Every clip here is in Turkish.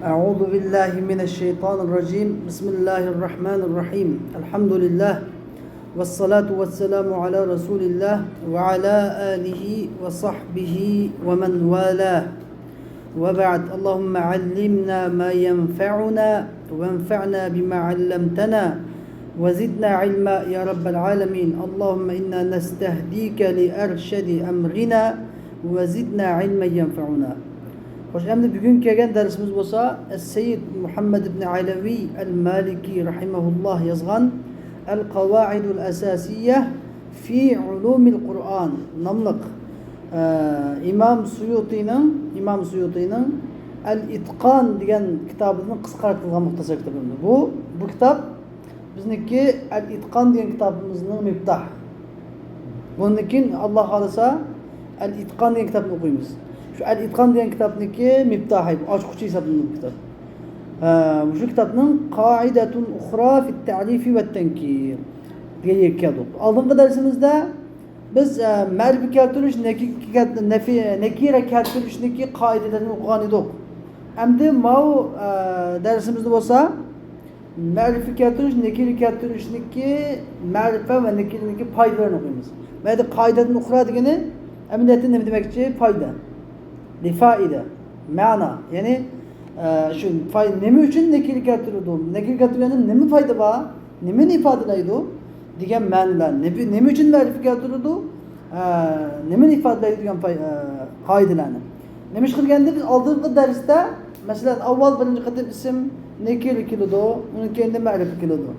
أعوذ بالله من الشيطان الرجيم بسم الله الرحمن الرحيم الحمد لله والصلاة والسلام على رسول الله وعلى آله وصحبه ومن والاه وبعد اللهم علمنا ما ينفعنا وانفعنا بما علمتنا وزدنا علما يا رب العالمين اللهم إنا نستهديك لأرشد أمرنا وزدنا علما ينفعنا. Hoş endi bugün kelgan dersimiz bo'lsa Sayyid Muhammad ibn Alawi al-Maliki rahimahullah yozgan Al-Qawaidul Asasiyya fi Ulumil Qur'an nomli İmam Suyutining Al-Itqan degan kitobini qisqartirilgan muxtasar kitob. Bu kitob bizniki Al-Itqan degan kitobimizning miftah. Bundan keyin Alloh xolasa Al-Itqan degan kitobni o'qiymiz. Şu Al-İtqan degan kitobniki miftahı, ochquchi hisoblanadi kitob. Shu kitobning Qoidatun ukhra fi at-ta'rif va at-tankir degan yakadi. Oldingi darsimizda biz ma'rifa keltirish, nakira keltirishniki qoidalarini o'qigan edik. Endi bu darsimizda bo'lsa ma'rifa keltirish, nakira keltirishniki ma'rifa va nakiraniki foydalarini o'qiymiz. Mana qoidatun ukhra degani amaliyotda nima demakchi? Foyda. Lifaide, mana yani şu fayda nemi için nekil keltirdi? Nekil keltirgenin nemi fayda var? Nemi ifadelaydı? Diyen ma'nolar. Nemi için ma'rifa keltirdi? Nemi ifadelaydı diyen qoidalarni. Nima ish qilganda biz oldingi darsda masalan avval birinchi qatim ism nekil keladi, undan keyin ma'rifa keladi.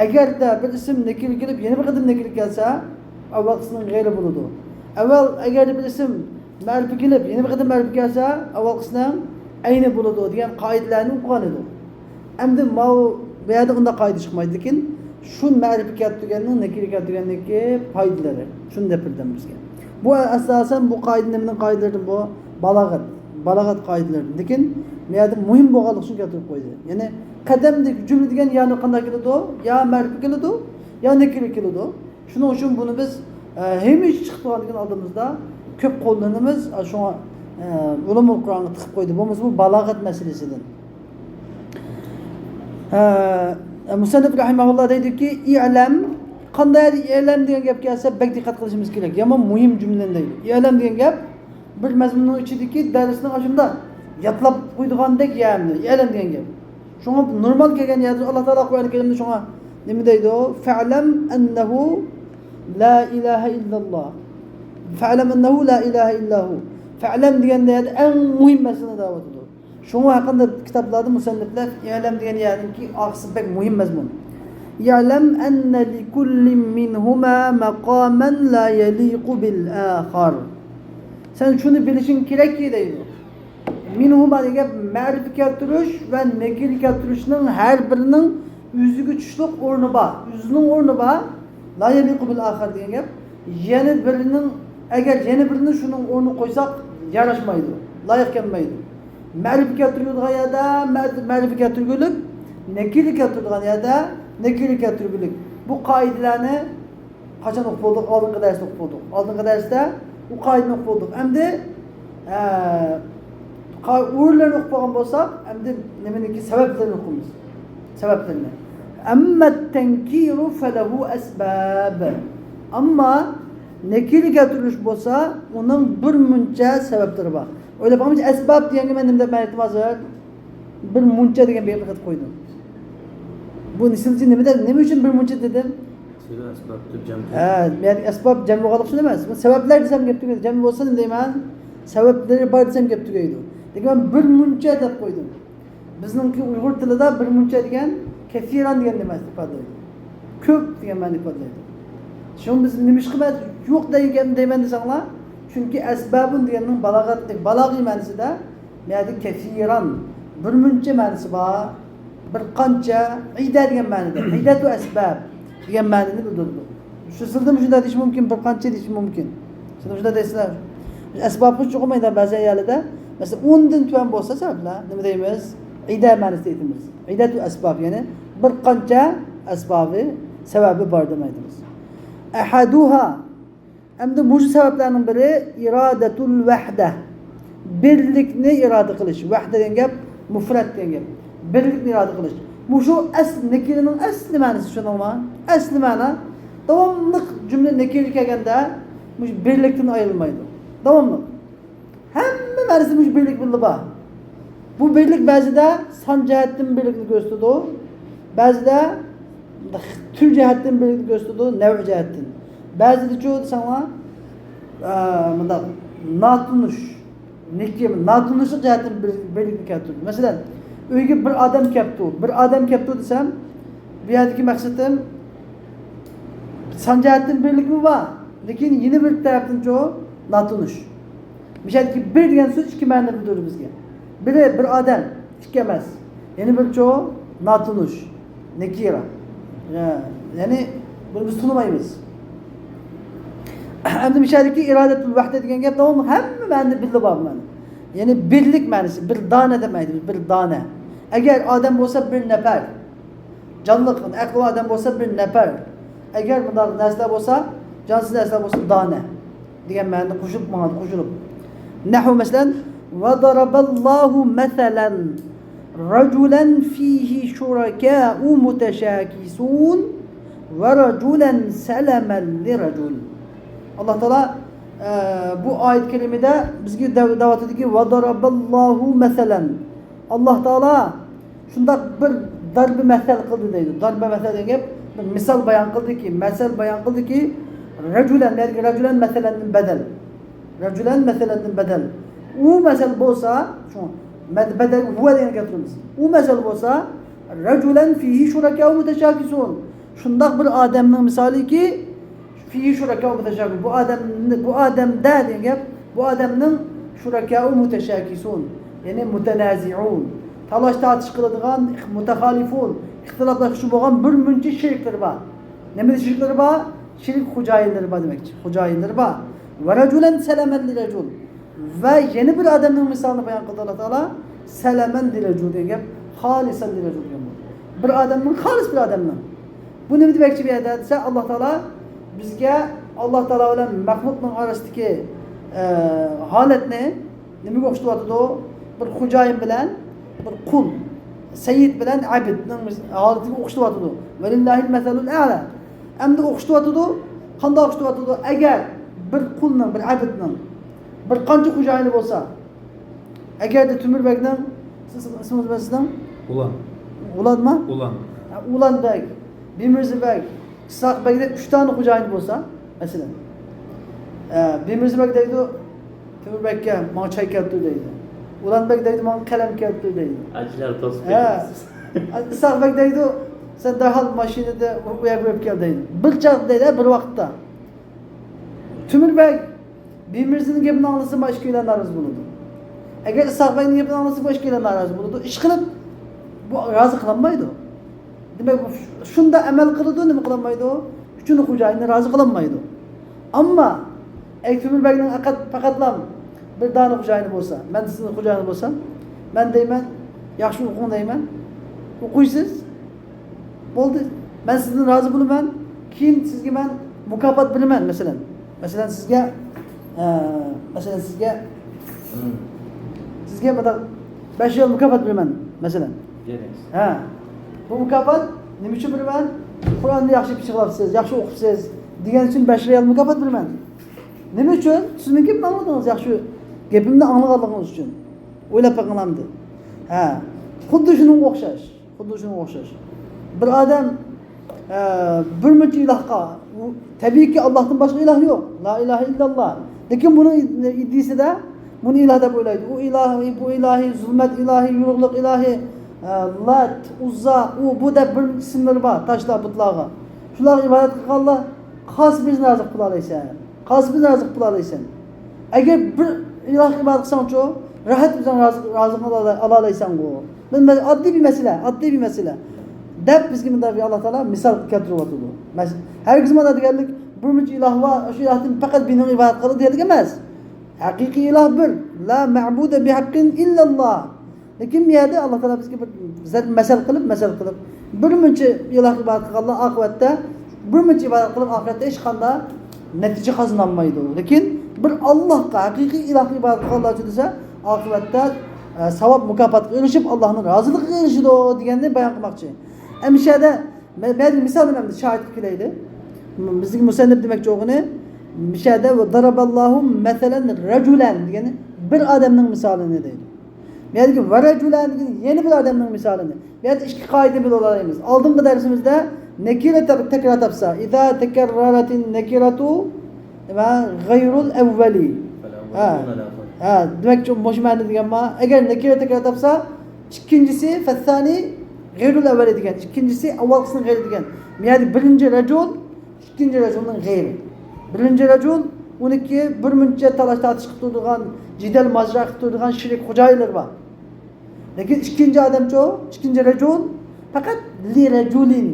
Agarda bir ism nekil kelib, yana bir qatim nekil kelsa, avvalgisining g'ayri bo'ladi. Avval agar bir ism ma'rifa kelib, yana bir qatim ma'rifa kelsa, avvalgisining ayni bo'ladi degan qoidalarni o'qigan edik. Endi bu yerda unday qoida chiqmaydi, lekin shu ma'rifa keltirganning nakira keltirganniki foydalari. Shuni gapirdim bizga. Bu asosan bu qoida nimaning qoidalaridan bu balog'at qoidalari. Lekin bu yerda muhim bo'lganligi uchun keltirib qo'ydi. Ya'ni qadamdagi jumla degan ya'ni qanday keladi? Ya ma'rifa keladi, ya nakira keladi. Shuning uchun buni biz hech chiqib turadigan oldimizda ko'p qo'llanamiz. Shunga ulumul Qur'onni tiqib qo'ydi. Bo'lmasa bu balog'at masalasidan. Musannif rahimahulloh deydiki, "İ'lam qanday i'lam degan gap kelsa, bak diqqat qilishimiz kerak. Yomon muhim jumladan deydi. I'lam degan gap bir mazmunning ichidagi darsning oshunda yatlab qo'ydigandek ya'ni i'lam degan gap. Shunga normal kelgan yerda Alloh taolo Qur'oni Karimda shunga nima deydi? Fa'lam annahu la ilaha illalloh. Fa'lam annahu la ilaha illahu. Fa'lam deganda eng muhim masala da'vatidir. Shunga haqida kitoblarda musanniflar i'lam degan ya'niki oqsi bek muhim mazmun. Ya'lam anna li kulli minhuma maqaman la yaliqu bil akhar. Sen shuni bilishing kerakki deydi. Minhuma degan ma'rifa keltirish va nakir keltirishning har birining o'ziga tushliq o'rni bor. O'zining o'rni bor. La yaliqu bil akhar degan gap yana birining agar yana birini shuning o'rni qo'ysak yarashmaydi, loyiq kelmaydi. Ma'rifa keltiradigan yerda ma'rifa keltirgulik, nakir keltiradigan yerda nakir keltirgulik. Bu qoidalarni qachon o'qib bo'ldik? Oldingi darsda o'qib bo'ldik. Oldingi darsda bu qoidani o'qib bo'ldik. Endi o'rlarni o'qib bo'lgan bo'lsak, endi nimaniki sabablarini o'qiymiz. Sabablarini. Amma tankiru falahu asbab. Amma nakir keltirish bo'lsa, uning bir muncha sabablari bor. O'ylab qolmaysiz, asbab deganga men nima deb aytdim hozir? Bir muncha degan beqiyat qilib qo'ydim. Bu nisilchi nima uchun bir muncha dedim? Sizlar asbab deb jam. Men asbab jam bo'lganlik uchun emas. Sabablar desam gap tugaydi. Jam bo'lsa nima deyman? Sabablari bor desam gap tugaydi. Lekin men bir muncha deb qo'ydim. Bizningki Uyg'ur tilida bir muncha degan kafiran degan nima ifodalaydi. Ko'p degan ma'no ifodalaydi. Shun biz nima ish qilmaydi? Yo'q deyman desanglar, chunki asbabun deganning balog'iy ma'nosida ma'noda kafiran bir muncha ma'nosi bor. Bir qancha ida degan ma'noda. Idatu asbab degan ma'noni bildirdi. Shu tilda shunday deyish mumkin, bir qancha deyish mumkin. Shunda deysizlar. Asbobni cho'qmaydi ba'zi ayollarda. Masalan 10 dan tuvan bo'lsa sabablar nima deymiz? Ida ma'nosida aytamiz. Idatu asbab ya'ni bir qancha asbobi sababi bor demaymiz. Ahaduha endi bu sabablarning biri iradatul vahda. Birlikni iroda qilish. Vahda degan gap Mufrat degan gap. Birlikni iroda qilish. Bu shu asl nekirining asli ma'nosi tushunarmi? Asli ma'no davomli jumla nekir kelganda bu birlikdan ayrilmaydi. Davomli. Hamma ma'nosi bu birlik bilan bor. Bu birlik ba'zida son jihatdan birlikni ko'rsatadi, ba'zida tür jihatdan birlikni ko'rsatadi, nav jihatdan. Ba'zida chu desanglar bunda natunish, nekir, natunishlik jihatdan birlikni keltiradi. Masalan, uyga bir odam kelibdi desam, bu yerdagi maqsadim son jihatdan birlikmi bor, lekin yana bir tarafdan chu natunish. Mishalki bir degan so'z ikki ma'no bildiradi bizga. Biri bir odam, ikki emas. Yana bir chu natunish, nekira. Ya'ni buni biz tushunmaymiz. Endi mishalki irodatul vahda degan gap davomli hamma ma'noni bilib olman. Ya'ni birlik ma'nosi, bir dona demaydi, bir dona. Agar odam bo'lsa bir nafar, jonliq, aqli odam bo'lsa bir nafar. Agar bunday narsalar bo'lsa, jonsiz narsalar bo'lsa dona degan ma'noda qo'shilib. Nahu masalan va daraballohu masalan rajulan fihi shuraka'u mutashakisun va rajulan salaman li rajul. Allah Taala bu oyat kalimada bizga da'vat etdiki va daraballohu masalan. Allah Taala shunda bir darbi masal qildi deydi. Darbi masal degan bir misol bayon qildiki, rajulan masalandan badal. Rajulan masalandan badal. U masal bo'lsa, shu badal huwa degan gapimiz. U masal bo'lsa, rajulan fihi shuraka mutashakisun. Shunda bir odamning misoliki fihi shuraka mutashakisun. Bu odamda degan gap, bu odamning shuraka mutashakisun. Ya'ni mutanazi'un. Talash tortish qiladigan mutaxalifun, ixtiloflashib bo'lgan bir muncha shirklar bor. Nima shirklar bor? Shirk xo'jayinlari bor demakchi. Xo'jayinlari bor. Va rajulan salaman li rajul. Va yana bir odamning misolini bayon qildi Alloh taolo. Salaman li rajul degan, xolisan li rajul degan. Bir odamning xolis bir odamning. Bu nima demakchi bu yerda desa Alloh taolo bizga Alloh taolo bilan maxluqning orasidagi holatni nimaga o'xshatyapti? Bir xo'jayin bilan bir qul, sayyid bilan abidning holatiga o'xshatyapti. Valillahil masalul a'la. Endi o'xshatyapti. Qanday o'xshatyapti? Agar bir qulning, bir abidning bir qancha xo'jayini bo'lsa, agarda Tumurbekning ismingiz nima sizning? Ulanmi? Ulanbek, Bemirzabek, Isoqbekda 3 ta xo'jayin bo'lsa, masalan. Bemirzabek deydi, Tumurbekka "Men choy keltirdi" deydi. Ulanbek deydi, "Men qalam keltirdi" deydi. Ajlar to'sib kelasiz. Isoqbek deydi, "Sen darhol mashinada u yerga olib kel" deydi. Bir chaq deydi, bir vaqtda. Tumurbek Bemirzining gapini anglasa boshqa yo'ldan norozi bo'ladi. Agar Isoqbekning gapini anglasa boshqa yo'ldan norozi bo'ladi. Ish qilib bu rozi qilinmaydi. Demak, shunda amal qiladi, nima qilinmaydi? Uchun xo'jayinni rozi qilinmaydi. Ammo Tumurbekning faqatlam bir dona xo'jayini bo'lsa, men sizning xo'jayiningz bo'lsam, men deyman, yaxshi o'qing deyman. O'qiysiz? Bo'ldi. Men sizdan rozi bo'laman. Keyin sizga men mukofot beraman, masalan. Masalan sizga mana 5 yil mukofot beraman, masalan. Ha. Bu mukofot nima uchun beraman? Qur'onni yaxshi pichqilabsiz, yaxshi o'qibsiz degan uchun 5 yil mukofot beraman. Nima uchun? Siz menga nima anladingiz? Yaxshi gapimni anglaganligingiz uchun. O'ylab baqilamdi. Ha. Xuddi shunga o'xshash. Bir odam bir muncha ilohga, tabiiyki Allohdan boshqa iloh yo'q. La ilaha illalloh. Lekin buni iddiasida buni iloh deb o'ylaydi. U ilohiy, bu ilohiy, zulmat ilohiy, yo'qlik ilohiy, Lat, Uzza, bu deb bir ismlar bor, toshlar butlarga. Shular ibodat qilganlar qasbizni razıq qila olaysan. Agar bir iloh ibodat qilsang-chi, rahat bilan razıq ola olaysan bu. Men oddiy bir masala. Deb bizga bunday Alloh taolo misol keltiryapti. Hargiz mana deganlik bir muncha iloh va o'sha ilohdan faqat bining ibodat qiladi degan emas. Haqiqiy iloh bir, la ma'budu bihaqqin illalloh. Lekin bu yerda Alloh taolo bizga bir masal qilib bir muncha iloh ibodat qilganlar oqibatda bir muncha ibodat qilib oqibatda hech qanday natija qozonolmaydi. Lekin bir Allohga haqiqiy iloh ibodat qilganlar desa oqibatda savab mukofotga erishib Allohning roziligiga erishadi deganni bayon qilmoqchi. Amshada men misol bilan shohid qilaylik. Bizning musannif demoqchi o'g'ini mishada va daraballohu masalan rajulan degani bir odamning misolini deydi. Yani va rajulan yeni bir odamning misolini. Yani ikki qoida bil olamiz. Oldingi darsimizda nakira takrar topsa, idza takarraratin nakiratu va g'ayrul avvali. Demek ki moşmani degan ma agar nakira takrar topsa, ikkinchisi fassani g'ayrul avvali degan, ikkinchisi avvalgisining g'ayri degan. Yani birinchi rajul, ikkinchi rajulning g'ayri. Birinchi rajul uniki bir muncha talash tartish qilib turgan, jidal majra qilib turgan shirik xo'jayinlar bor. Lekin ikkinchi odamchi o, ikkinchi rajul faqat li rajulin.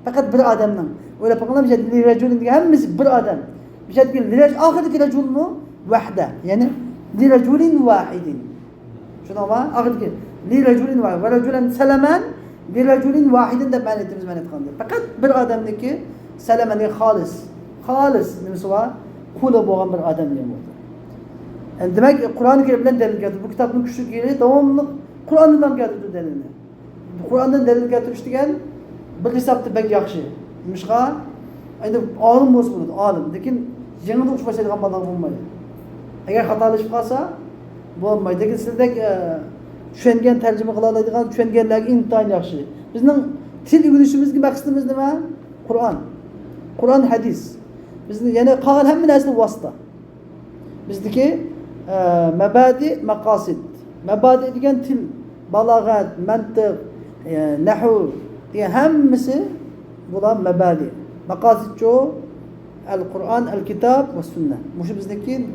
Faqat bir odamning. O'ylab qo'yinglar, li rajulin degan hammasi bir odam. Bishadki li oxirdagi rajulmi vahda, ya'ni li rajulin wahidin. Shunaqmi? Oxirdagi li rajulin va rajulan salaman li rajulin wahidin deb ma'no etamiz mana aytganda. Faqat bir odamniki salamani xolis nimasi bor? Quli bo'lgan bir odam ham bo'ldi. Yani demek Kur'an-ı Kerim bilen delil getirdi. Bu kitabın küçük yeri devamlı Kur'an'dan getirdi delilini. Kur'an'dan delil getiriştigen bir hesapta pek yaxşı. Mişqa, aynı alim olsa burada, alim. Lekin yanında uçmasaydıgan badan olmaydı. Eğer hatalaşıp kalsa bu olmaydı. Lekin sizdek düşengen tercüme kılalaydıgan, düşengenlerge intihan yaxşı. Bizning til ügülüşümüzge maksudumuz nima? Kur'an. Kur'an hadis. Bizning yani qolgan hamma narsa vasita. Bizdeki mabadi, maqasid. Mabadi degan til, balag'at, mantiq, nahv degan hammasi bular mabadi. Maqasidchi al-Qur'on, al-Kitob va sunnah. Mushu bizdeki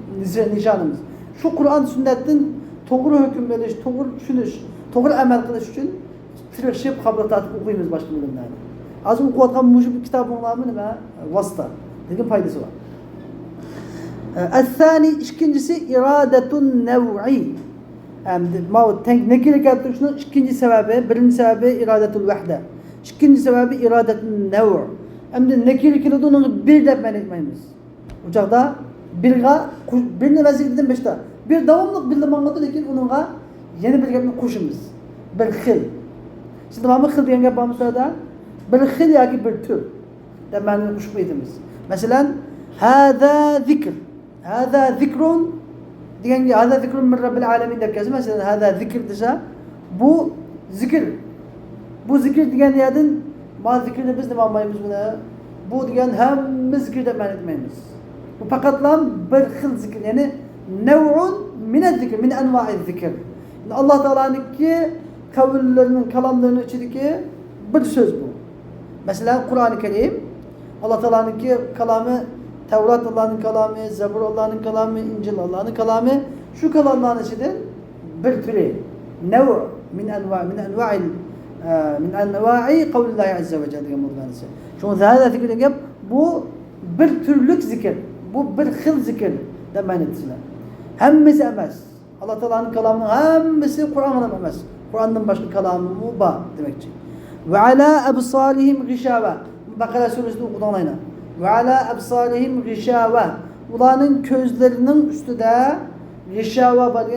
nishonimiz. Shu Qur'on sunnatdan to'g'ri hukm berish, to'g'ri tushunish, to'g'ri amal qilish uchun tirishib qabul tatib o'qiymiz boshqa bilimlarni. Hozir o'qiyotgan mushu kitobning nomi nima? Vasita. Degan foydasi bor. الثاني ikincisi iradetun nev'i. Ma nekire keltirishning ikkinchi sababi, birinchi sababi iradetul vahda. İkinci sebebi iradetun nev'i. Endi nekire keladi uni bir deb ma'no etmaymiz. Bu chaqda birni vaziyatdan beshta. Bir davomli bildirilmaganda lekin uningga yana bir gapni qo'shamiz. Bir xil. Siz nima xil degan gap bormi sizlarda? Bir xil yoki bir tür deb ma'no qo'shib aytamiz. Masalan, hada zikr. Hada zikrun deganga hada zikrun min robbil alamin deb kelsa, masalan hada zikr desa, bu zikr. Bu zikr degan yerdan ma zikrni biz nima olmaymiz buni? Bu degan hamma zikr deb ma'no etmaymiz. Bu faqatlam bir xil zikr, ya'ni nev'un min az-zikr, min anva'iz zikr. Alloh taolaniki qavllarining, kalomlarining ichidagi bir so'z bu. Masalan, Qur'oni Karim Alloh taolaniki kalomi, Tevrat Allah'ın kelamı, Zebur Allah'ın kelamı, İncil Allah'ın kelamı. Şu kelamların içinde bir türü. Nev' min enva'i kavlillahi azze ve celle diye. Şu zahada zikrin yap. Bu bir türlük zikir. Bu bir hıl zikir demen etsinler. Hemmisi emez. Allah Teala'nın kelamının hemmisi Kur'an'ın emez. Kur'an'dan başka kelamı mı ba demekçi. Ve ala ebsarihim gişave. Bakara suresinde okudan ayna. Ve ala ebsarihim gişave. Ulanın közlerinin üstünde gişave var.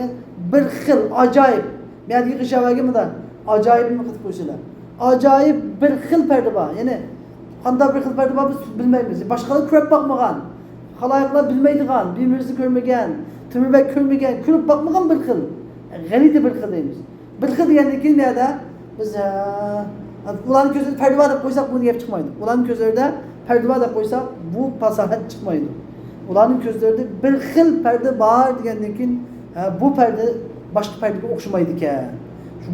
Bir hıl, acayip. Yani gişave gibi de acayip mi kıtıp koysalar. Acayip bir hıl perde var. Yani qanday bir xil perde var biz bilmaymiz. Başkaları körüp bakmagan. Halayıklar bilmeydigan, birbirimizni görmegen, tümürbek görmegen, körüp bakmagan bir xil. G'aliti bir xil deymiz. Bir xil degandan keyin nerede biz ularning ko'zida perde var deb qo'ysak bu gap chiqmaydi. Ularning ko'zlarida perde var deb qo'ysak bu fasahat chiqmaydi. Ularning ko'zlarida bir xil perde bor degandan keyin bu perde boshqa perdega o'xshamaydi ekan.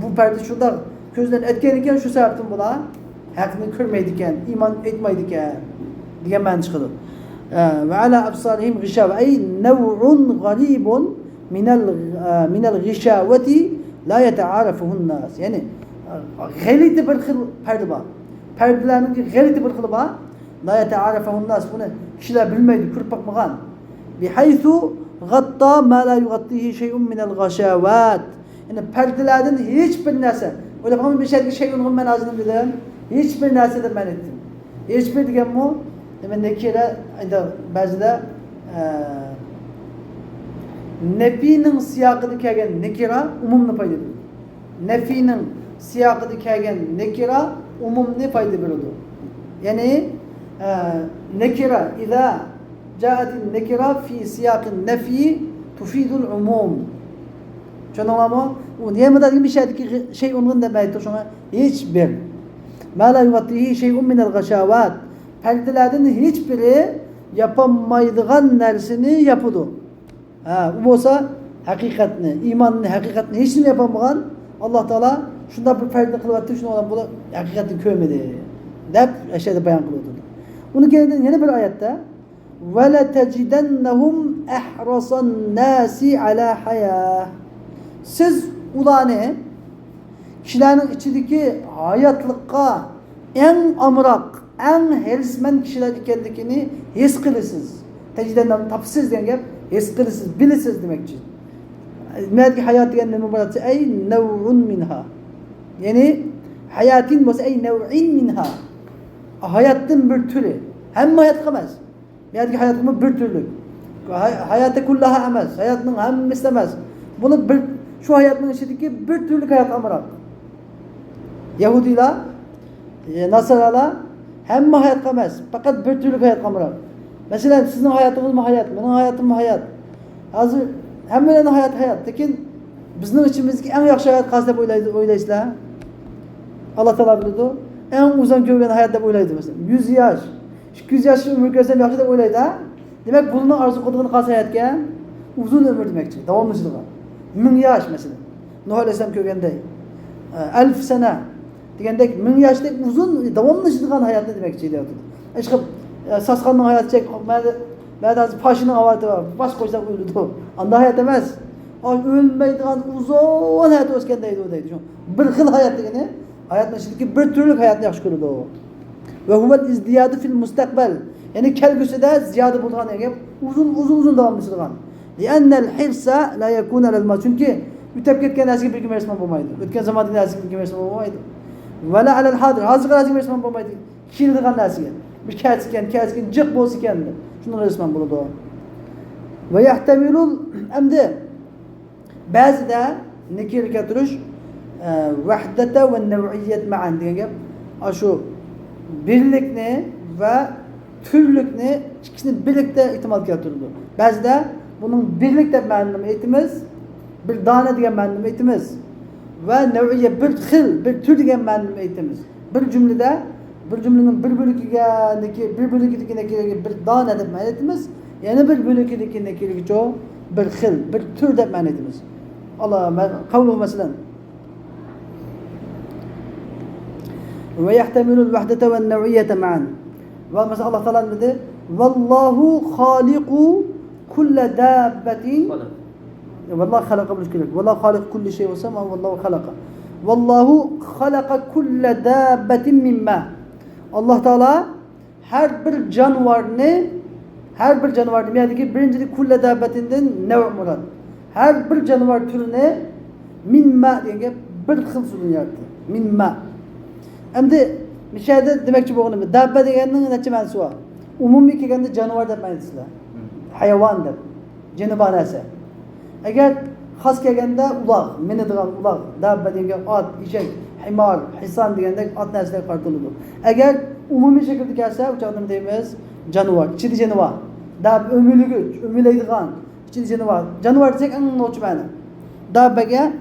Bu perde shunda ko'zdan etgan ekan, shu sababdan bular haqni ko'rmaydi ekan, iymon etmaydi ekan degan ma'no chiqadi. Ve ala absarihim ghishawa ay naw'un gharibun min al-ghishawati la yeta'arafuhu an-nas. Yani g'aliti bir xil perde bor. Perdelarning g'aliti bir xili bor. La yeta'arafuhu an-nas. Buni kishilar bilmaydi, ko'rib bakmagan. Bihaythu ghatta ma la yughattihi shay'un min al-ghashawat. Yani perdelerden hiçbir narsa. Öyle bakın bir şey uygun ben ağzını bilirim. Hiçbir narsa da ben ettim. Hiçbir diyen bu. Demek ki bazıda Nefinin siyaqida kelgan nekira umumni foyda beradi. Nefinin siyaqida kelgan nekira umumni foyda beradi. Ya'ni nekira idza ja'at nekira fi siyaqin nafi tufidul umum. Tushundinglarmi? U nimadan bir şey onun demaydi şuna hiç bir. Ma la yughtihi şey'un min al-ghashavat. Perdelerden hiçbiri yapamaydigan narsani yapıdı. Ha, bu olsa hakikatni, imanni, hakikatni hiç kim yapamagan Allah Teala şunda bir perde kılıp şunu olan bu hakikatni kömedi. Dep aşağıda bayan kılıyordu. Bunu geldiğinde yeni bir ayette ve la tecidennahum ahrasan nasi ala hayah. Siz ulanı kişilerin içindeki hayatlıkka en amrak, en hırsmen kişiler ikenlikini his kılırsınız. Tecidennahum tapsız diyen gep his kılırsınız, bilirsiniz demek için. Medki hayat diyen mübarek ey nev'un minha. Yani hayatın bu ey nev'in minha. Hayatın bir türü. Hem hayat kalmaz. Medki hayatın bir türlük. Hayatı kullaha emez. Hayatın hem istemez. Bunu bir şu hayatın içindeki bir türlük hayat amrak. Yahudiler, Nasaralar hem hayat kalmaz. Fakat bir türlük hayat amrak. Mesela sizin hayatınız mı hayat, benim hayatım mı hayat. Hazır hemmenin hayat. Lakin bizning içimizdeki en yaxshi hayat qaysi deb o'ylaysizlar? Allah Teala biladi. En uzun ko'rgan hayat deb o'ylaydi mesela. 100 yaş, 200 yaş umr ko'rsam yaxshi deb o'ylaydi. Demak, bunun arzu qiladigan qaysi hayatga? Uzun umr demakchi, davomlashadi. 1000 yaş mesela. Nuh alayhisalom ko'rganday. 1000 sana degandek 1000 yaşdek uzun davomlashadigan hayatni demakchi deyapti. Ishqib sasqanning hayoti chek, Mədəzi paşının havaydı var. Baş qoysak ölüdü. Anda hayat demez. Ölmeydiğin uzun hayat öskendeydi o deydi. Bir xil hayat degeni hayatın içindeki bir türlük hayatını yaxşı görürdü o. Ve huvel izdiyadı fil mustakbel. Yani kelgüsüde ziyade bulduğun yani uzun davamlışıdığın. Liannel hirsa la yekun alel ma. Çünkü ütep ketken eski bir kümersman bulmaydı. Ötken zamanın eski bir kümersman bulmaydı. Ve la alel hadir. Hazır eski kümersman bulmaydı. Kildiğin eski. Bir kesken, cık boz kendi. Şunun resmen buludu o. Ve yahtemilul emdi bazı da nekir getiriş vahdete ve nev'iyet ma'an diye gep. Şu birlikni ve türlükni ikisini birlikte ihtimal getirildi. Bazı da bunun birlikte ma'nını eğitimiz bir tane diye ma'nını eğitimiz ve nev'iyet bir xil bir tür diye ma'nını eğitimiz. Bir cümlede bir cümlenin bir bölükideki nekirge bir tane deb ma'netimiz, yani bir bölükideki nekirge çoğu bir xil, bir tür deb ma'netimiz. Allah kavluhu mesela ve yahtemilul vahdete ve nev'iyete ma'an. Ve mesela Allah Teala dedi vallahu haliku kulle dabbetin vallahu halaka müşkülük vallahu halik kulli şey olsa ama vallahu halaka vallahu halaka kulle dabbetin mimma. Allah Teala her bir canavarını yani ki birincisi kulle dabbetinden nev' murad. Her bir canavar türüne min ma diye bir xil sudan yarattı. Min ma. Endi müşahede demekçi bu onu. Dabbe deganning necha ma'nosi var? Umumiy kelganda canavar deb ma'nosida. Hayvon deb. Jiniba narsa. Agar xos kelganda uloq, minadigan uloq, dabbe degan ot, eshak, himar, hison degandek ot narsalar qartiladi. Agar umumiy shaklda kelsa, uchoqdan deymiz canavar, ichida canavar. Dab o'milaydigan, ichida canavar. Canavar desek eng no'chi ma'no. Dabbaga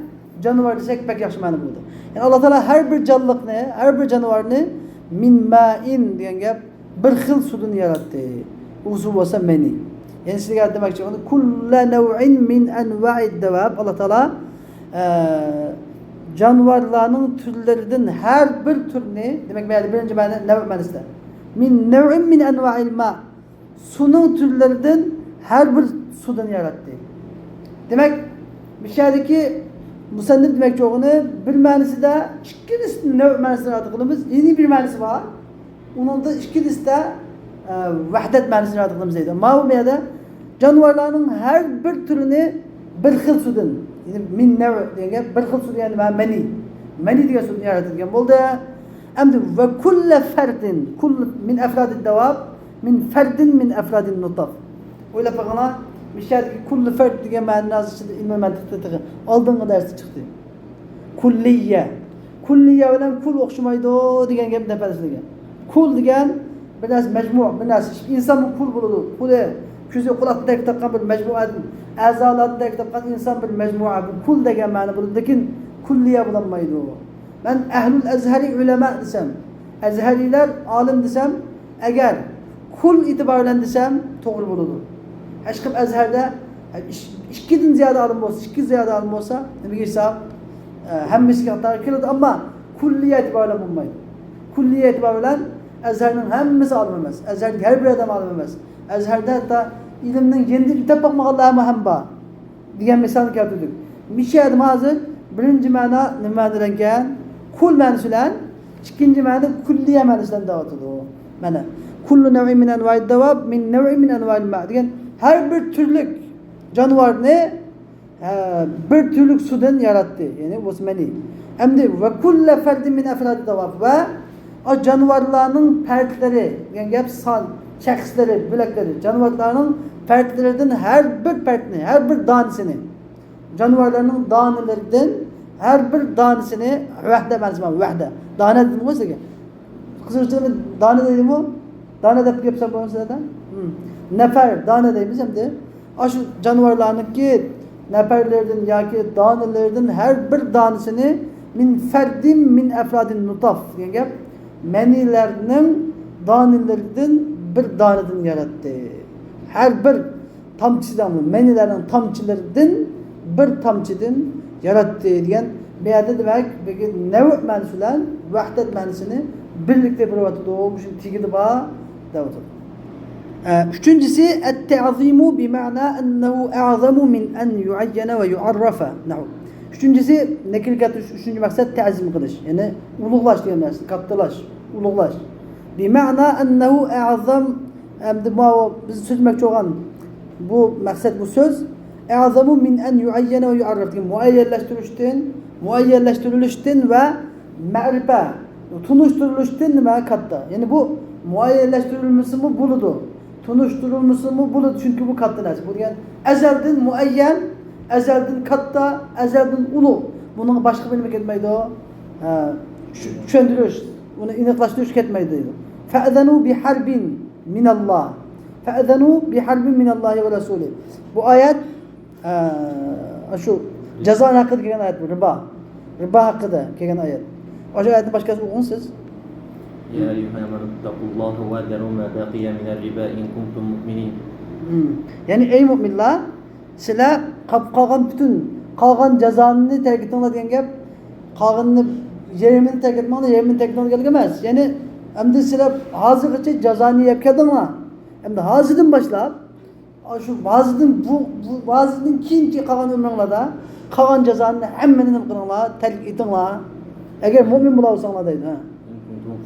canavar desek pek yaxshi ma'no bo'ladi. Yani Allah Teala her bir canlılıkni, her bir canavarni min ma'in degan gap bir xil sudan yaratdi. Uzu bo'lsa meni. Yani sizga demoqchi bo'ldim, kullu naw'in min anwa'id dawab. Allah Teala canavarlarning türlerinden her bir türünü, demek birinci ma'nosida. Min naw'in min anwa'il ma. Sunun türlerinden her bir sudan yarattı. Demek müşahedeki musannif demekçi olduğunu bir ma'nosida ikkilisini nev ma'nosini rad qilamiz. Yeni bir ma'nosi var. Onun da ikkilisida vahdet ma'nosini rad qilamiz deydi. Ma bu yerda jonivorlarning her bir türünü bir xil sudan, yani min nev degan bir xil sudan, yani mani degan sudan yaratilgan bo'ldi. Endi va kullu fardin, kull min afradid dawab min fardin min afradin nutaf. O'ylab qaranglar, Mishadagi kulli fard degan ma'nosi ichida ilmiy mantiqda oldingi darsda chiqdi. Kulliya. Kulliya bilan kul o'xshamaydi degan gap tafsirlagan. Kul degan bir narsa majmu', bir narsa. Inson kul bo'ladi. Kuli ko'zi quloqdagi taqqan bir majmuadan, a'zolardagi taqqan inson bir majmua. Bu kul degan ma'no bo'ladi, lekin kulliya bo'lmaydi. Men ahlul azhari ulama desam, azharilar olim desam, agar kul itiboran desam to'g'ri bo'ladi. Hech kim azharda ikkidan ziyada olim bo'lsa, ikki ziyada olim bo'lsa, nimaga hisob? Hammasiga to'g'ri keladi, ammo kulliyat itiboran bo'lmaydi. Kulliyat itiboran azharning hammasi olim emas. Azharning har bir odam olim emas. Azharda hatta ilmning yendi bitib bo'lmaganlar ham bor degan misolni keltirdik. Mishad hozir birinchi ma'no nima degan? Kul ma'nosi bilan, ikkinchi ma'no kulliya ma'nosi bilan da'vatidi. Mana kullu naw'in min anwa'id dawab min naw'in min anwa'il ma' degan her bir türlük canavarını bir türlük sudan yarattı. Yani bu mani. Hem de ve kulle ferdin min efrad dawab ve o canavarların fertleri yani hep san şahsları, bilekleri, canavarların fertlerinden her bir fertini, her bir danesini, canavarların danelerinden her bir danesini vahde benzemem, vahde. Dane dedim o size. Kısırcığımın dane dedim o. Dane de yapsam bu mesela. Nefer, dane deyimiz hem de şu canavarlarının ki neferlerden ya ki danelerden her bir danesini min ferdim min efradin nutaf yani menilerinin danelerden bir daneden yarattı. Her bir tamçıdan menilerin tamçılarından bir tamçıdan yarattı diyen bir yerde demek peki nev' mensulen vahdet mensini birlikte bir vatıda olmuş tigidi bağ davatı. Üçüncüsü et-te'azimu bima'na ennehu a'zamu min en yu'ayyene ve yu'arrafa. Üçüncüsü nekilkat üçüncü maksat te'azim kılış. Yani uluğlaş diyen dersin, kaptılaş, uluğlaş. Bima'na ennehu a'zam biz sözmek çoğan bu maksat bu söz a'zamu min en yu'ayyene ve yu'arraf diyen muayyenleştirilişten ve ma'rife tunuşturuluştan ve katta. Yani bu muayyenleştirilmesi mi buludu? Tunuşturulması mı buludu? Çünkü bu katta neresi? Bu yani ezelden muayyen, ezelden katta, ezelden ulu. Bunun başka bir etmeydi o. Düşündürüş, bunu inaklaştırış etmeydi. Fe'zenu bi harbin minallah. Fe'zenu bi harbin minallahi ve Resulü. Bu ayet şu ceza hakkında gelen ayet bu. Riba. Riba hakkında gelen ayet. O ayetin başkası okuyun siz. Ya eyyuhâmen ittakullâhe ve derû mâ bâqiye minel ribâ in kuntum mu'minin. Yani ey müminler sizler kalgan bütün kalgan cezanını terk etmeniz degan gap kalganını yerimini terk etmeniz yerimini terk etmeniz gelmez. Yani hem de sizler hazırgacha cezanı yapkadinglar. Hem de hazırdan başlap şu bazıdan keyinki kalgan ömrünglarda kalgan cezanını hemmenini qilinglar, terk etinglar. Eğer mümin bo'lsanglar deydi.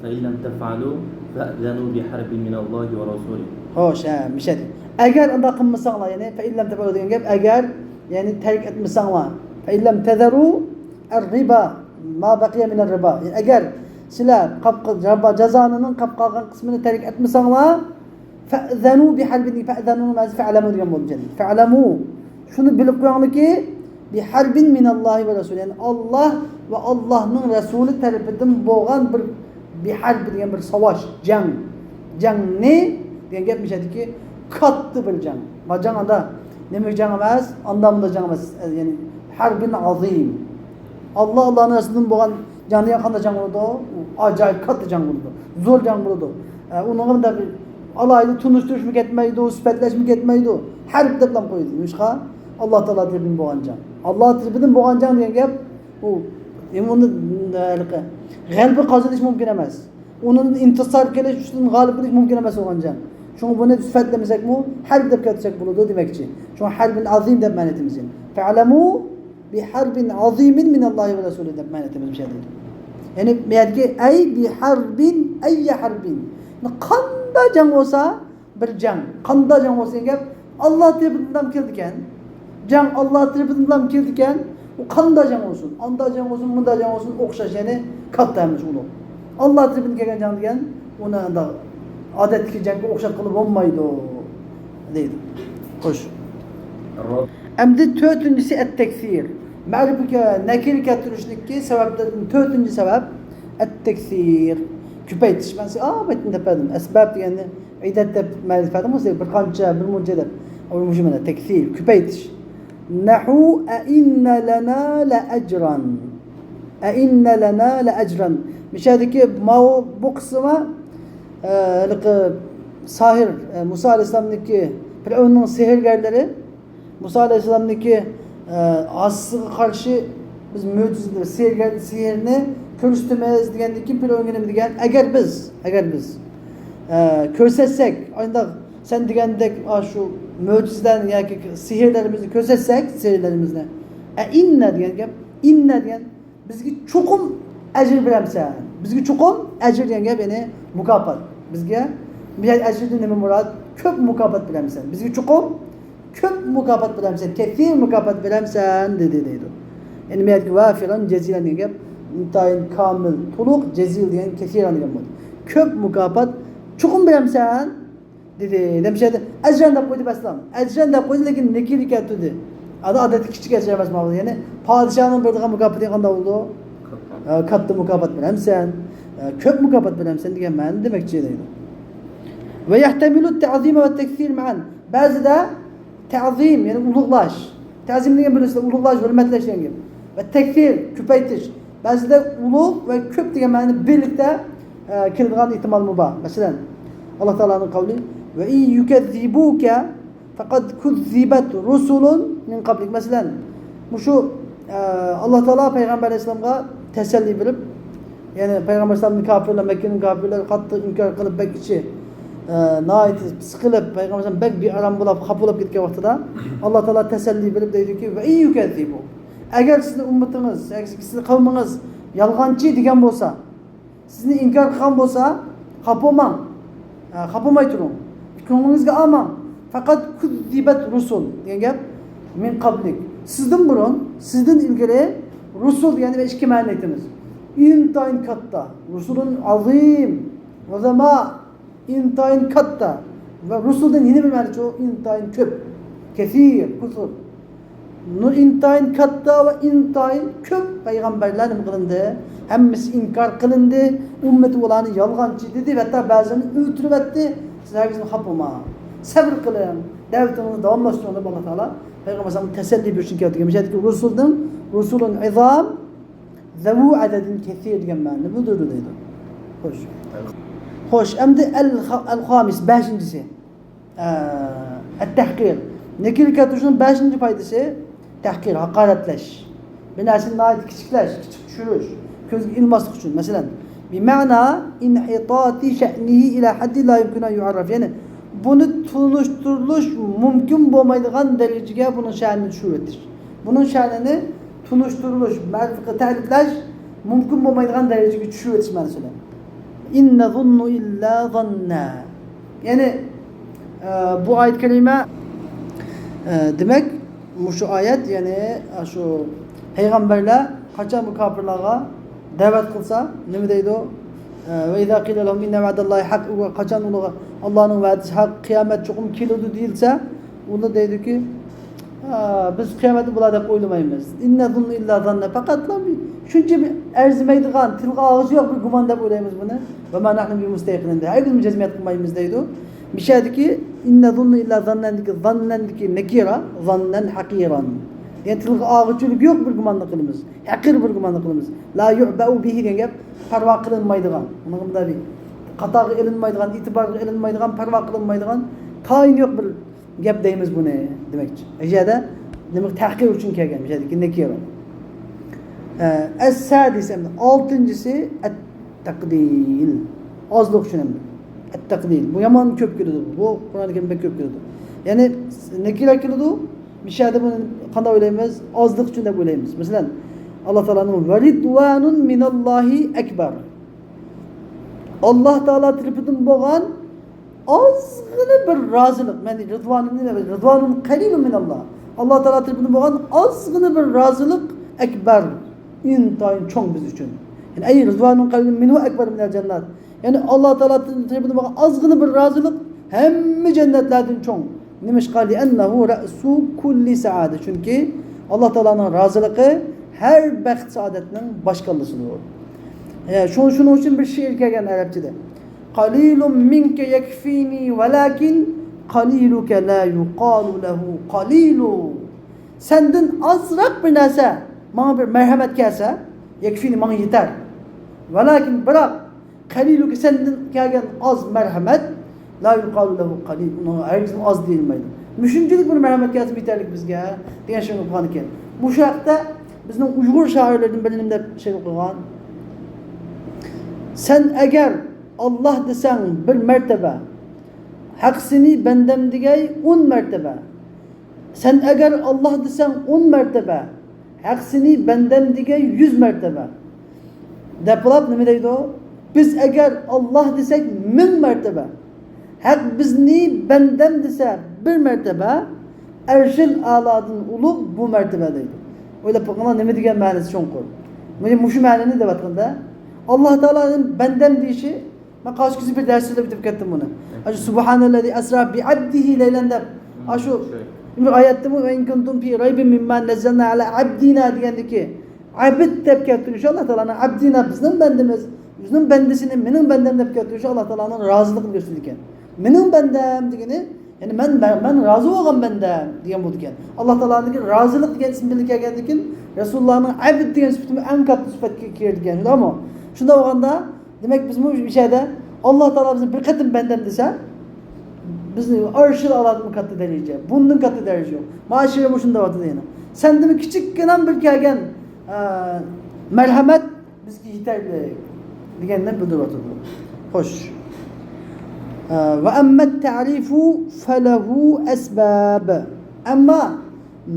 فَاِنْ لَمْ تَفْعَلُوا فَأْذَنُوا بِحَرْبٍ مِنَ اللّٰهِ وَرَسُولِهِ. Hoş müşahede. Eğer anda kılmasanlar yani فَاِنْ لَمْ تَفْعَلُوا degan gap eğer yani terk etmesanlar فَاِنْ لَمْ تَذَرُوا الرِّبَا مَا بَقِيَ مِنَ الرِّبَا yani eğer sizler cezanının kapkalgan kısmını terk etmesanlar فَأْذَنُوا بِحَرْبٍ فَأْذَنُوا مَازِ فَعْلَمُوا degan bo'ldi. فَعْلَمُوا şunu bilip koyalım ki biharbin minallahi ve Resulü yani Allah ve Allah'ın Resulü tarafından boğan bir harp degan bir savaş, jang. Jang ne? Degan gap ki kattı bir jang. Bu jangda nima jang emas, andamda jang emas. Yani harbin azim. Allah'ın Resulü'nün boğan jangı qanday jang bo'ldi? Acayip kattı jang bo'ldi. Zo'r jang bo'ldi. Onun da bir alaylı tunuşturuş mu ketmeydi, süpetleş mi ketmeydi. Harp deb lam qo'ydi. Nuşqa Allah Taala tarafından boğan jang. Allah tarafından boğan jang degan gap u uni g'alaba qozonish mumkin emas. Onun intisar kelish uchun g'olib bo'lish mumkin emas bo'lgan jang. Shuni buni sifatlamasakmi, harb deb ketsak bo'ladi demakchi. Shuni harbin azim deb ma'no etamiz. Fa'lamu bi harbin azimin min Allohi va Rasuli deb ma'no etamiz. Yani bu yerga ay bi harbin ayy harbin. Qanday jang bo'lsa bir jang. Qanday jang bo'lsa gap Allah tarafından keldi ekan. Jang Allah tarafından keldi ekan. O qanday jang olsun, anda jang olsun, bunda jang olsun, o'xshash yani katta emas uni. Allah tarafından kelgan jang degan uni odatdagi jangga o'xshat qilib bo'lmaydi deydi. Xo'sh. الرابع Endi dördüncüsü et-teksir. Ma'rifetke nekir keltirişlikki sebeplerden dördüncü sebep et-teksir. Küpeytiş. Ben size metin depedim. Esbab yani idette ma'rifetim olsa bir kança bir mucedep. O mucmene teksir. Küpeytiş. Nahu inne lana la ecran. İnne lana la ecran. Müşahedeki bu kısma sahir Musa Aleyhisselam'daki Firavun'un sihirgerleri Musa Aleyhisselam'daki aslığa karşı biz mucizeler sihirini körüstümeyiz degendeki Firavun'un degen eğer biz körsetsek aynı sen degendek şu mucizelerini yani sihirlerimizi körsetsek sihirlerimizle inne diyen bizge çokum ecir bilemsen bizge çokum ecir diyen beni mukafat bizge bir ecirden neme murad köp mukafat bilemsen bizge çokum köp mukafat bilemsen kethir mukafat bilemsen dedi. Yani meyet vafiran cezilen diyen intayin kamil tuluk cezil diyen kethiran diyen köp mukafat çokum bilemsen dedi. Demişlerdi ecren de koydu beslam ecren de koydu lakin nekili ketudi adet küçük ecren besmağlı yani padişahın bir mukafatı yakında oldu kattı mukafat bilemsen köp mukafat bilemsen diyen ben demekçiydi. Ve yahtemilu ta'zim ve tekfir ma'an. Bazı da ta'zim yani uluklaş. Ta'zim diyen birisi uluklaş, hürmetleş diyen gibi. Ve tekfir, küpeytiş. Bazı da uluk ve küp diyen ma'anı birlikte kildiğin ihtimal mubah. Mesela Allah Teala'nın kavli ve in yukezzibuke fakat kuzzibet rusulun min kablik. Mesela bu şu Allah Teala Peygamber Aleyhisselam'a teselli verip yani Peygamber Aleyhisselam'ın kafirler, Mekke'nin kafirler katı inkar kılıp bek içi nait sıkılıp Peygamber Aleyhisselam bek bir aram bulup kapılıp gitken vaxtıda Allah Teala teselli verip dedi ki ve in yukezzibu eğer sizin ümmetiniz, eğer sizin kavminiz yalgancı degen bolsa sizni inkar kılgan bolsa kapılmam kapılmay turun ko'nglingizga almang fakat kuzzibet rusul degan gap min qablik sizden burun sizden ilgili rusul yani ikki ma'ni aytamiz intayin katta rusulun azim ve zama intayin katta ve rusuldan yeni bir ma'ni çoğu intayin köp kesir kusur intayin katta ve intayin köp peygamberlerim kılındı hemmisi inkar kılındı ümmeti olanı yalgancı dedi ve hatta bazılarını ötürüp etti siz herkesin hapıma sabır kılın devletinizi devamlaştırın Allah Teala Peygamber Aleyhisselam teselli bir şey geldi. Dedi ki rusulun izam zevu adedin kesir diyen ma'ni budur dedi. Hoş. Emdi el-hamis beşincisi. El-tehkir. Nekir katuşunun beşinci faydası tehkir, hakaretleş. Binasının ait küçükleş, küçük düşürüş. Közge ilmaslık için. Mesela bima'na inhitati şe'nihi ila haddi la yumkuna yu'arraf. Yani bunu tunuşturuluş mümkün olmaydıgan dereceye bunun şanını düşürüverir. Bunun şanını tunuşturuluş, marifete tariflaş mümkün olmaydıgan dereceye düşürüverir mesela. İnne zunnu illa zanna. Yani bu ayet kelime demek şu ayet yani şu peygamberler kaçan bu kafirlere davet kılsa ne deydi o? Ve izâ qîle lehum inne va'dallahi hak kaçan onlara Allah'ın vaadisi hak kıyamet çokum kilodu değilse onda deydi ki biz kıyameti bularda oylamayız. İnne zunnu illa zanna. Fakat lan şunca bir erzimeydiğen tilga ağzı yok bir gumanda oylayımız bunu. Ve ma nahnu bi mustayqinin. Herkes mücezmiyet kılmayımız deydi o. Bir şey dedi ki inne zunnu illa zanna dedi ki zannen dedi ki nekira zannen hakiran. Yani tilga ağıççılık yok bir gumanda kılımız. Hakir bir gumanda kılımız. La yu'ba'u bihi diyen gap parva kılınmaydıgan. Onun da bir qatağı elinmaydıgan, itibarı elinmaydıgan, parva kılınmaydıgan tayin yok bir gap deyimiz bu ne demekçi. Ejada demek tahkir için kelgan. Ejada ki nekira. Es-sadis altıncısı et-takdil. Azlık için emri. Et-takdil. Bu yaman köp geliyordu. Bu Kur'an-ı Kerim'de köp geliyordu. Yani nekira geliyordu. Bir şeyde bunu kanda öyleyimiz, azlık için de böyleyimiz. Mesela Allah Teala'nın ve ridvanun minallahi ekber. Allah Teala tarafından boğan azgını bir razılık. Yani rıdvanın ne demek? Rıdvanun kalilun minallah. Allah Teala tarafından boğan azgını bir razılık ekber. İntayın çok biz için. Yani ey rıdvanun kalilun minhu ekber minel cennet. Yani Allah Teala tarafından boğan azgını bir razılık hem cennetlerden çok. Nimiş qali ennehu ra'su kulli saade. Çünkü Allah Teala'nın razılığı her baxt saadetinin başkalısıdır. Şunun için bir şiir gelgen Arapçada. Qalilun minke yekfini velakin qaliluke la yuqalu lehu qalilu. Senden azrak bir narsa, bana bir merhamet gelse, yekfini bana yeter. Velakin bırak, qaliluke senden gelgen az merhamet, la yuqalu lehu qalil. Ona herkesin az deyilmeydi. Müşüncülük bunu merhamet gelse biterlik bizge. Diyen şey okuyan iken. Bu şarkıda bizim Uygur şairlerinin belimde şey okuyan. Sen eğer Allah desen bir mertebe, haksini bendem digey 10 mertebe. Sen eğer Allah desen 10 mertebe, haksini bendem digey 100 mertebe. Depolap ne deydi o? Biz eğer Allah desek 1000 mertebe, hak bizni bendem dese bir mertebe, erşil aladın ulu bu mertebedeydi. Öyle bakımdan ne diyen manası çok kor. Muşu manını da bakında. Allah Teala'nın benden deyişi, ben kaç kişi bir dersiyle bitip gittim bunu. Aşı Subhanellezi esra bi abdihi leylen de. Aşı ayette bu en kuntum fi raybin mimma nazzalna ala abdina diyendi ki abd tepkatürüş Allah Teala'nın abdina bizim bendimiz, bizim bendisinin benim bendem tepkatürüş Allah Teala'nın razılığını gösterirken. Benim bendem diyeni yani ben razı olan bendem diyen bu diyen. Allah Teala'nın razılık diyen isim birlikte geldikken Resulullah'ın abd diyen sıfatı en katlı sıfat kirdiken. Öyle mi? Şunda olanda demek biz bu bir şeyde Allah Teala bize bir katım benden dese biz arşıl aladığımı katı derece. Bunun katı derece yok. Maaşıya bu şunda vardı diyene. Sen demek küçük gelen bir kâgen merhamet bizki yeterli diyenler budur vardı. Hoş. Ve emmet ta'rifu felehu esbab. Ama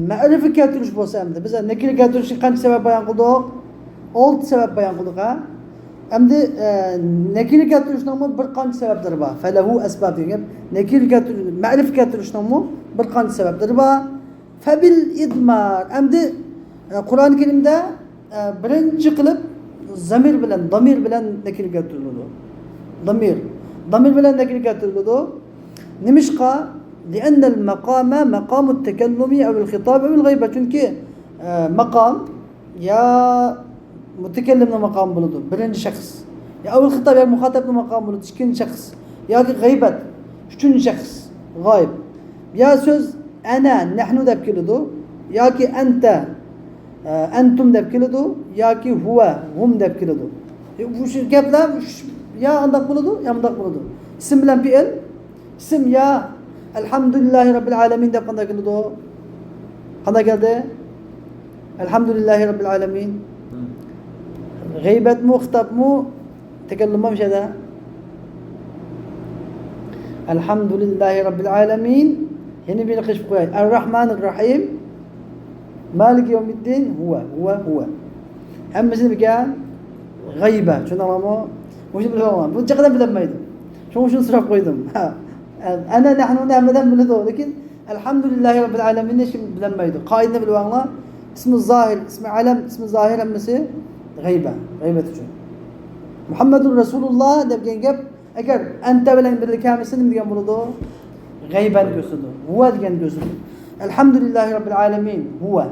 ma'rife keltiriş bolsa emde. Bize nekili keltirişi kaç sebep bayan kıldık? 6 sebep bayan kıldık ha. Endi nekil keltirishning bir qancha sabablari bor. Falahu asbab degan nekil keltirish, ma'rif keltirishning bir qancha sabablari bor. Fabil idmar. Endi Qur'oni Karimda birinchi qilib zamir bilan, damir bilan nekil keltiriladi. Damir bilan nekil keltiriladi. Nimishqa? لأن المقام مقام التكلم أو الخطاب أو الغيبة. Çünkü makam ya mütekellimle makam buludu. Birinci şahıs. Ya avul hitap ya muhatapla makam buludu. İkinci şahıs. Ya ki gıybet. Üçüncü şahıs. Gayb. Ya söz ana, nahnu deb kelidu. Ya ki ente, entum deb kelidu. Ya ki huve, hum deb kelidu. Bu gaplar ya andak buludu, ya andak buludu. İsim bilen fiil. İsim ya elhamdülillahi rabbil alemin deb qanday kelidu. Qanday geldi? Elhamdülillahi rabbil alemin. Gıybet mu, hitap mu, tekellüm bir şeyde. Elhamdülillahi rabbil alemin. Yeni bir kış koyay. Er-Rahmanir-Rahim. Malik yevmiddin. Huve. Hemmisini bir kere gıybe. Şunu anlamı. Bu şimdi bilemem. Bu çakadan bilemeydim. Şunu sıraf koydum. Ana nahnu nehmeden bildi. Lakin elhamdülillahi rabbil alemin ne şimdi bilemeydim. Kaidine bilvanla. İsmi zahir, ismi alem, ismi zahir hemmisi gıybe. Gıybet için. Muhammedun Resulullah debgen gap eğer ente bilen bir kamesini diyen buludu gıyben gösterdi. Huve diyen gösterdi. Elhamdülillahi rabbil alemin. Huve.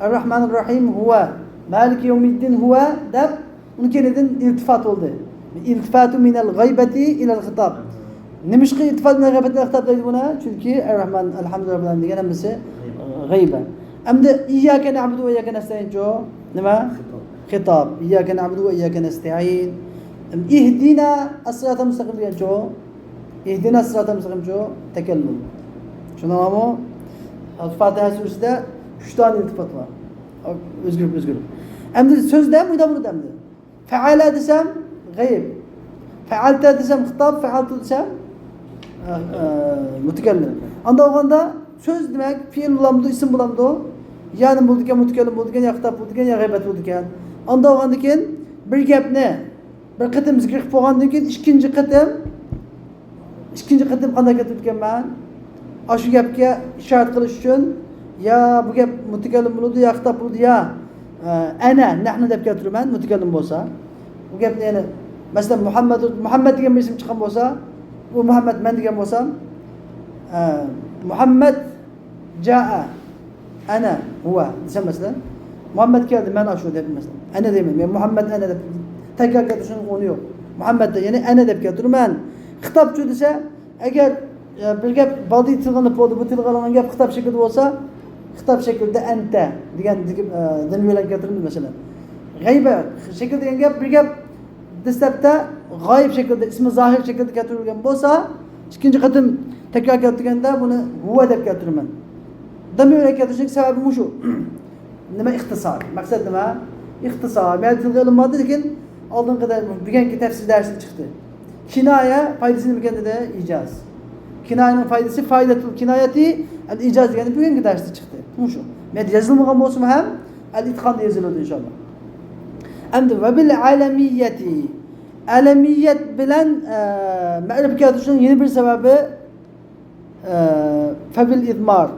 Er-Rahmanir-Rahim. Huve. Maliki yevmiddin. Huve deb onun kendin iltifat oldu. İltifatu minel gıybeti ilel hitab. Nimişki iltifat minel gıybeti ilel hitab deydi buna? Çünkü Er-Rahman, elhamdülillahi rabbil alemin diyen hemmisi gıybe. Emde İyyâke na'budu ve İyyâke nestaîn jo. Nima? Hitap. İyyâke na'budu ve İyyâke nestaîn. İhdina as-sırâtal mustakîm diyen jo. İhdina as-sırâtal mustakîm jo. Tekellüm. Şunu anlamı? Fatiha suresinde 3 tane iltifat var. Özgürlük. Emde sözde mi da bunu demdi. Feala desem gayb. Fealta desem hitap, fealtu desem mütekellim. Anda oganda söz demek fiil bulamdı, isim bulamdı. Yani bulduken, mütekellim bulduken, ya hitap bulduken, ya gıybet bulduken. Anda ogandiken bir gap ne? Bir kıtım zikir boğandan keyin ikinci kıtım qanday ketibken ben aşı gapga işaret qilish uchun ya bu gap mütekellim bo'ladi, ya hitap bo'ladi, ya ana, nahnu deb keltiraman mütekellim bo'lsa. Bu gapni yani mesela Muhammed degan bir isim chiqqan bo'lsa, bu Muhammed men degan bo'lsam Muhammed ca'a ana huwa desem mesela. Muhammed geldi ben aşu dedim mesela. Ana demem. Yani Muhammed ana deb tekrar getirişin onu yok. Muhammed de yani ana deb getirmen. Kitapçı dese eğer bir gap badi tilg'anib bo'ldi, bu tilg'anan gap kitap şeklinde olsa kitap şeklinde ente degan din bilan keltirildi mesela. G'ayba şekilde degan gap bir gap dastlabda g'oyib şekilde ismi zahir şekilde keltirilgan bo'lsa, ikkinchi qatim tekrar keltirganda buni huva deb keltiraman. Damir bilan keltirishning sababi shu. Nima ixtisor? Maqsad nima? İxtisor. Men tilga ilinmadi, lekin oldinqida bugungi tafsir darsi chiqdi. Kinoya foydasi nima ekanda de ijaz. Kinoyaning foydasi foydatul kinoyati al ijaz degani bugungi darsda chiqdi. Shu. Men yozilmagan bo'lsa ham al itqon yoziladi inshaalloh. Endi va bil alamiyati. Alamiyat bilan ma'rifat keltirishning yeni bir sababi fabil idmar.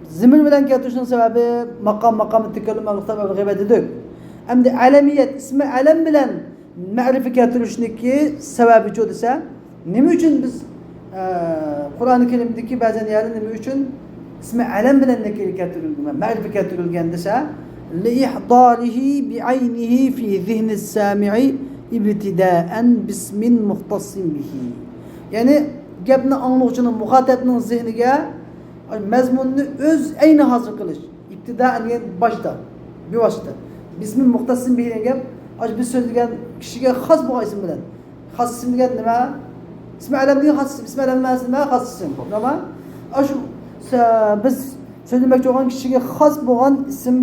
Zimir bilan keltirishning sababi maqam tekallum al-muhtab va g'iybat dedik. Endi alamiyat ismi alam bilan ma'rifat keltirishniki sababi chu desa, nima uchun biz Qur'oni Karimdagi ba'zan yerlar nima uchun ismi alam bilan keltirilgan, ma'rifat keltirilgan desa, li ihdarihi bi aynihi fi zihni as-sami'i ibtida'an bismin muhtassim bihi. Yani gapni anglag'uchining muxotabning zihniga mazmunni o'z ayni hozir qilish. İbtida'an yani boshda, bevosita. Bismin muhtassim bihi degan gap, biz so'zlagan kishiga xos bo'lgan ism bilan. Xos ism degan nima? İsmi alamning xos ismi alam emas nima? Xos ism. Tamam? Shu biz söylemoqchi bo'lgan kishiga xos bo'lgan ism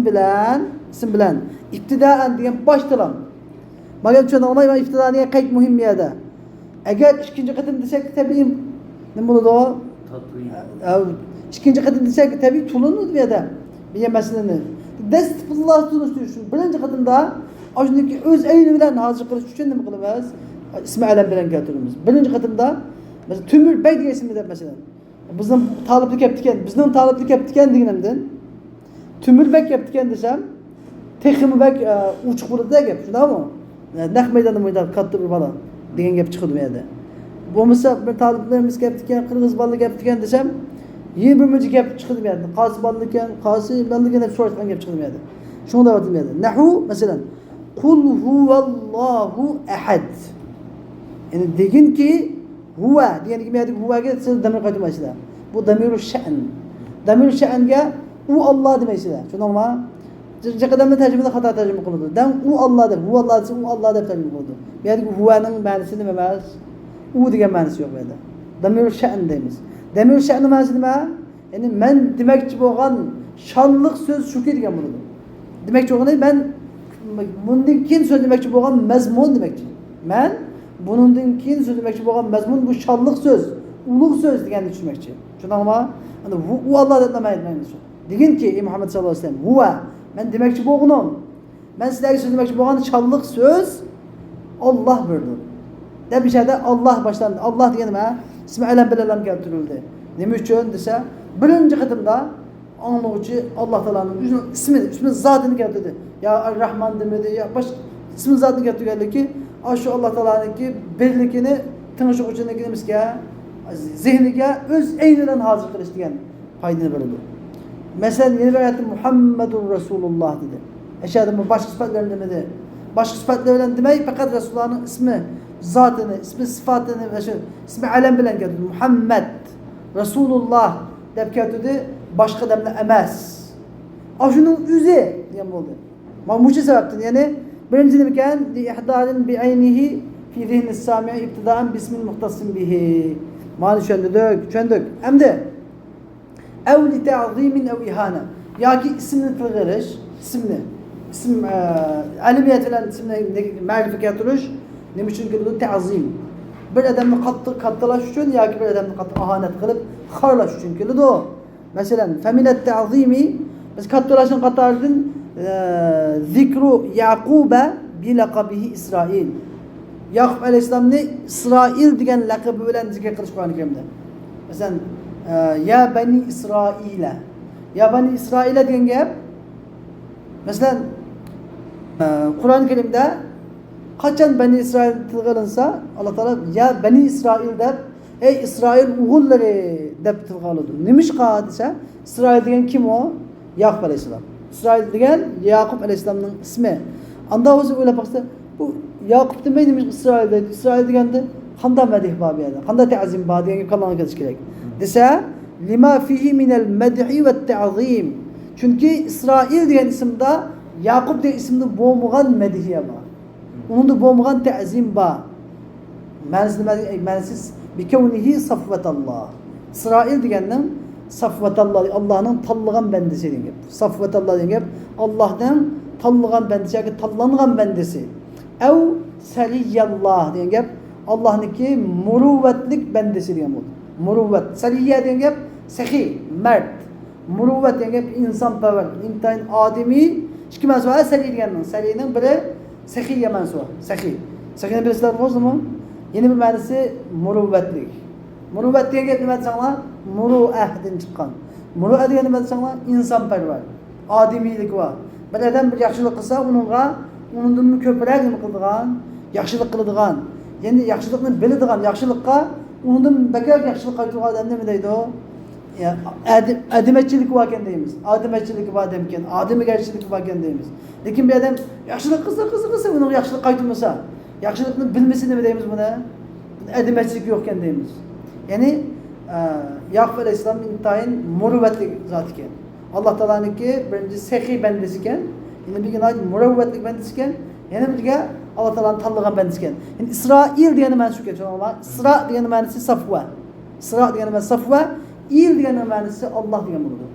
bilan ibtida'an degan boshdalan. Magam tushuna olmayman ibtida'ning qayt muhim bir yerda. Agar ikkinchi qatim desak tabiiy nima bo'ladi o? İkinci kadın desek tabii tulunur bir yerda. Bir meseleni. Destifullah tunuş düşün. Birinci kadında aşındaki öz eyni bilen hazır kılıç üçün nima qilamiz? İsmi alam bilan keltiramiz. Birinci kadında mesela Tümür Bey degan ismi deb mesela. Bizning taliblik yaptikan, bizning taliblik yaptikan deganimdan Tümür Bey yaptikan desam, texmi bek uchiq bo'ladi gap, shundaymi? Naq maydonda maydon katta bir bola degan gap chiqadi bu yerda. Bo'lmasa bir taliblarimiz yaptikan, qirg'iz bola yaptikan desam, yeni bir müzik gap chiqdi bu yerda. Qosi bolanlikan, qosi bolanlikan deb so'rayotgan gap chiqdi bu yerda. Shunda aytdim bu yerda. Nahu masalan Qul huvallohu ahad. Yani degin ki huwa degani kim yerda huwaga siz damir qaytmaysizlar. Bu damirul sha'n. Damirul sha'nga u Alloh demaysizlar. Tushundingmi? Jaqadamda tarjimada xato tarjima qilindi. Dan u Alloh deb, u Alloh desa u Alloh deb tarjima qilindi. Bu yerda huwaning ma'nosi nima emas? U degan ma'nosi yo'q bu yerda. Damirul sha'n deymiz. Demir şa'ni ma'nosi nima? Yani men demoqchi bo'lgan shonliq so'z shuki degan bo'ladi. Demoqchi bo'lganda men bundan keyin so'zlamoqchi bo'lgan mazmun demoqchi. Men bundan keyin so'zlamoqchi bo'lgan mazmun bu shonliq so'z, ulug' so'z deganni tushunmoqchi. Tushundingmi? Ana u Alloh deb demaymiz. Deginki Muhammad sallallohu alayhi vasallam huwa men demoqchi bo'lganim, men sizlarga so'zlamoqchi bo'lgan shonliq so'z Alloh berdi. Deb ishada Alloh boshlandi. Alloh degan nima? İsmi alam bilan keltirildi. Nima uchun desa, birinchi qatimda anlovchi Alloh taolaning ismi zotini keltirdi. Ya Ar-Rahman demedi, ya boshqa ismi zotini keltirganligi, shu Alloh taolaning birligini tinish uchun nimizga zehniga o'z aynidan hozir qilish degan foydani beradi. Masalan, yeni bir oyatda Muhammedur Rasulullah dedi. Eşhadu boshqa sifatlar demedi. Boshqa sifatlar bilan demay, faqat Rasulullahning ismi zatını, ismi sıfatını ve ismi alem bilen geldi. Muhammed, Resulullah deb keltirdi, başka demle emas. Şunun üzü diyen oldu. Bu sebepten yani birinci demekken li ihdarin bi aynihi fi zihni sami'i ibtidaan bismin muhtassim bihi. Mali çöndük. Hem de ev li ta'zimin ev ihana. Ya ki ismini tılgırış, isim alimiyet bilen isimle ma'rifat keltirish nima uchun keladi? Ta'zim. Bir odamni qattalash uchun yoki bir odamni qattiq ahonat qilib xorlash uchun keladi. Masalan, faminat ta'zimi biz kattalashning qatoridan zikru Yaquba bi laqabihi Isroil. Yaqub alayhisalomni Isroil degan laqabi bilan zikr qilish Qur'oni Karimda. Masalan, ya bani Isroila. Ya bani Isroila degan gap masalan Qur'oni Karimda qachon Bani İsrail tilg'ilinsa, Alloh taolo ya Bani İsrail deb Ey İsrail oğulları dep tilga alıdı. Nimişqa dese İsrail degen kim o? Yakup aleyhisselam. İsrail degen Yakup aleyhisselamның ismi. Anda o'zi o'ylab baqsa, bu Yakup demey demiş İsrail deydi. İsrail degende qanday madih bor bu yerda? Qanday ta'zim bor deganga kallanib ketish kerak. Desa lima fihi minel medhi ve ta'zim. Çünkü İsrail degan ismda Yakup degan ismda bo'lmagan madhiya bor. Uningda bo'lmagan ta'zim bor. Ma'nisiz bikevnihi safvatallah. İsrail deganning safvatallah, Allah'ın tanlagan bendesi degan gap. Safvatallah degan gap Allah'dan tanlagan bendesi yoki tanlangan bendesi. Ev saliyallah degan gap Allah'niki muruvvetlik bendesi degan bo'ldi. Muruvvet. Saliyya degan gap sahiy, mard. Muruvvet degan gap insonparvar, intayin odimiy. Ikki ma'nosi saliy deganning. Saliyning biri sahiyya ma'nosi. Sahiy. Sahiyni bilasizlar o'zimi? Yeni bir ma'nosi muruvvetlik. Muruvvet degan gap nima desanglar? Muru'ahdan chiqqan. Muru'ah degan nima desanglar? Insonparvar. Odimiylik bor. Bir odam bir yaxshilik qilsa, uningdan ko'proq nima qiladigan? Yaxshilik qiladigan. Endi yaxshilikni biladigan, yaxshilikqa uningdan bakar yaxshilik qiladigan odam nima deydi o? Adimatchilik bor ekan deymiz. Adimatchilik bor ekan, odimigarchilik bor ekan deymiz. Lekin bir odam yaxshilik qilsa, uning yaxshilik qaytmasa, yaxshilikni bilmasa nima deymiz buni? Adimatchilik yo'q ekan deymiz. Ya'ni Yakup aleyhisselam intayin muruvvetli zat ekan. Allah Teala'nınki birinci sehi bendesi ekan, yana bir ayet muruvvetlik bendesi ekan, yana birga Allah Teala'nın tanlagan bendesi ekan. Yani İsrail degani ma'nosi shu ekan. İsra degani ma'nosi safva. İsra degani ma'nosi safva, il degani ma'nosi Allah degan bo'ladi.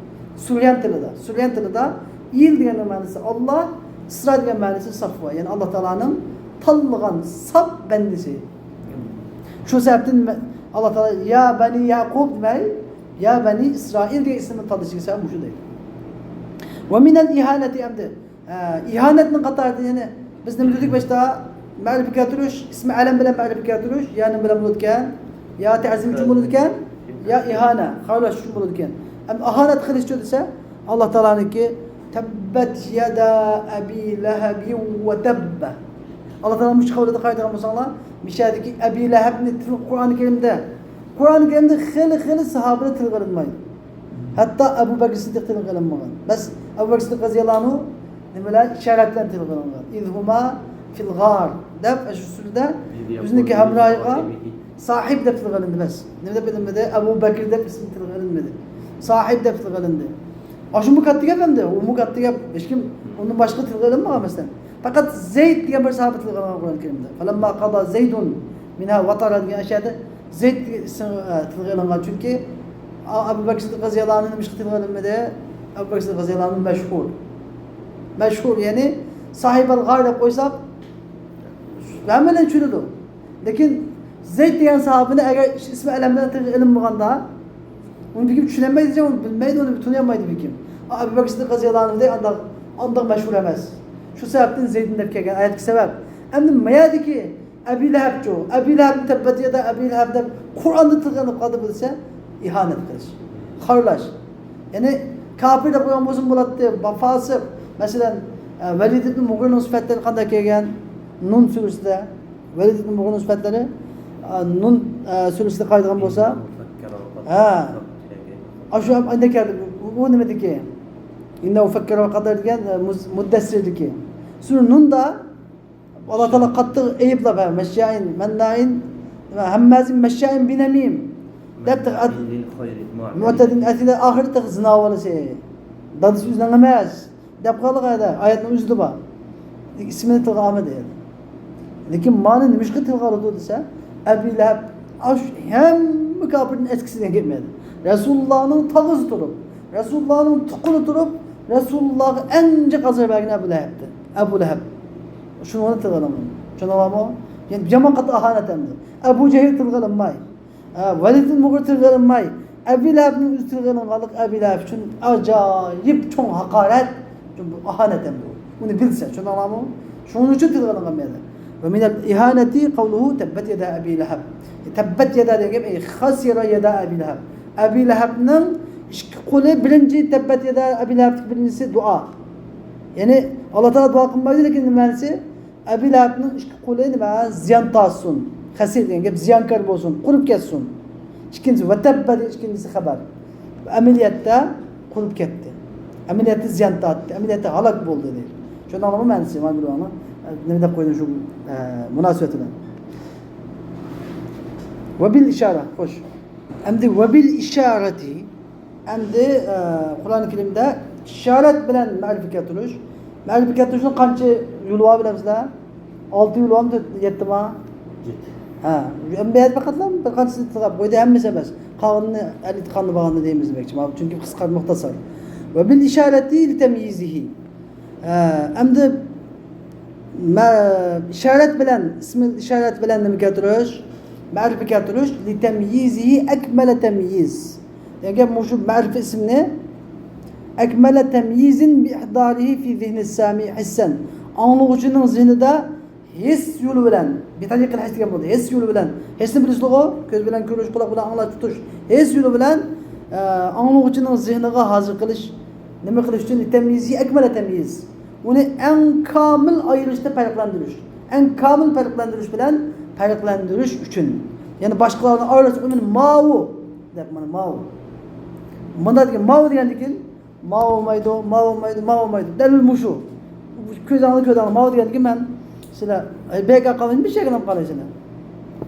Suryan tilida il degani ma'nosi Allah, İsra degani ma'nosi safva. Yani Allah Teala'nın tanlagan saf bendesi. Şu sebepten Allah Teala ya bani Yakup demey, ya bani İsrail diye ismini tanıştığı sebep bu şu değil. Ve minel ihaneti emdi. İhanetinin katardı yani biz ne dedik başta ma'rifet getiriş, ismi alem bilen ma'rifet getiriş, yani bilen bulutken, ya ta'zim için bulutken, ya ihane, kavlaş için bulutken. Ama ihanet kılıç ise Allah Teala'nın ki tebbet yada abi lehebi ve tebbe. Allah Teala müş kavladı kaydıran musallar. Müşahedeki Ebi Leheb'ni Kur'an-ı Kerim'de xili sahabını tilgırınmaydı. Hatta Ebu Bekir Sıddık tilgırınmagan. Bes Ebu Bekir Sıddık radıyallahu anhu nemeler işaretten tilgırınmagan. İzhuma fil gâr. Def eşusulde yüzündeki hamrayıqa sahip de tilgırındı bes. Ne de bilinmedi? Ebu Bekir de ismi tilgırınmadı. Sahip de tilgırındı. Aşın bu katlı yapamdı. O mu katlı yap. Eşkim onun başka tilgırınmagan mesela. Fakat Zeyd diye bir sahabe tilgırınmagan Kur'an-ı Kerim'de. Falemma qada Zeydun minha vatara diye aşağıda Zeyd tilgırınmagan çünkü Ebu Bekir Sıddık radıyallahu anh'ın mişki tilgırınmadı. Ebu Bekir Sıddık radıyallahu anh'ın meşhur. Meşhur yani sahib-el gâr de koysak hemen çürüdü. Lakin Zeyd diyen sahabını eğer ismi elemden tilgırınmaganda onu bir kim düşünemeydi diyeceğim, onu bilmeydi, onu tanıyamaydı bir kim. Ebu Bekir Sıddık radıyallahu anh de andak meşhur emez. Şu sebepten Zeyd'in de kelgen ayetki sebep. Emdi mayadi ki Ebi Leheb çoğu. Ebi Leheb'in tebbeti ya da Ebi Leheb'den Kur'an'da tıkanıp kaldı bilse ihanet kılış. Harlaş. Yani kafir de koyan bozun bulattı. Fasık. Mesela Velid ibn Mughir'nin sıfatları kandak kelgen Nun sürüsüde. Velid ibn Mughir'nin sıfatları Nun sürüsüde kaydıgan bolsa aşu anda geldi. Bu ne dedi ki? İnnehu fekkere ve kadar diyen muddessirdi ki. Sürü Nun'da Allah Teala kattı eyıpla be. Meşşain, mennâin, hemmazin, meşşain binemim. Deptik mu'tedin etile ahirte zınavalı şey. Dadısı üzlenemez. Depkalı gayda. Ayetin üzlü ba. İsmini tilgâme değil. Lakin mani nimişki tilgâlı doğdu ise Ebi Leheb hem mükabirin eskisinden gitmedi. Resulullah'ın tağızı durup Resulullah'ın tukunu durup Resulullah'ı ence kazır belki Ebu Leheb'di. Ebu Leheb. Şunu onu tilgâlamam. Şunu ama yani caman katı ahanet emdi. Ebu Cehil tilgâlamay. Velid'in Mughir tilgâlamay. Ebu Leheb'nin üst tilgâlamalık Ebu Leheb için acayip çok hakaret. Çünkü ahanet emdi. Bunu bilse. Şunu ama şunun için tilgâlamaydı. Ve minel ihaneti kavluhu tebbet yeda Ebu Leheb. Tebbet yeda diye gibi khasira yeda Ebu Leheb. Ebu Leheb'nin İşki kulu birinci tebbet ya da Ebu Leheb'lik birincisi dua. Yani Allah Teala dua kılmaydı lakin nimelisi Ebu Leheb'nin işki kulu nime ziyan tassun. Hasir diyen gibi ziyankar olsun. Kurup kessin. İkincisi ve tebbede ikincisi haber. Ameliyatta qurib ketdi. Ameliyatı ziyan tortdi. Ameliyatda halok bo'ldi deydi. Shuni anlamı ma'nosi mana bu ana. Nima deb qo'ydim shu munosabat bilan. Ve bil işara. Xo'sh. Endi ve bil işarati endi Qur'oni Karimda ishorat bilan ma'rifa keltirish. Ma'rifa keltirishning qancha yo'li bor bilamsizlar? 6 yo'li bormi, 7 mi? Ha, bir faqatlam bir qanchasi tirab qo'ydi, hammasi emas. Qonunni al-itqonni bo'lganda deymiz demoqchi. Chunki qisqa muxtasar. Ve bil işareti li temyizihi. Endi işaret bilan, ismi işaret bilan nima keltirish? Ma'rifa keltirish li temyizihi akmala temyiz. Yani bu şu ma'rifa ismini akmala temyizin bi ihdarihi fi zihni sami hissen. Anlıqçının zihnida his yo'li bilan, bir tariqil his degan bo'ldi. His yo'li bilan, hisni bilishliği, ko'z bilan ko'rish, quloq bilan anglash, tutish. His yo'li bilan anlıqçının zihniga hozir qilish, nima qilish uchun temyizi akmala temyiz. Uni en kamil ayrışda farqlantirish. En kamil farqlantirish bilan farqlantirish uchun. Yani başqalardan ayrılsa uni mavu deb mana mavu. Bunda degan mavu degandikin mavu olmaydi. Dalil mushu. Ko'z angli mavu degandikin men sizlar beka qilin bir şekilde qalaysizlar.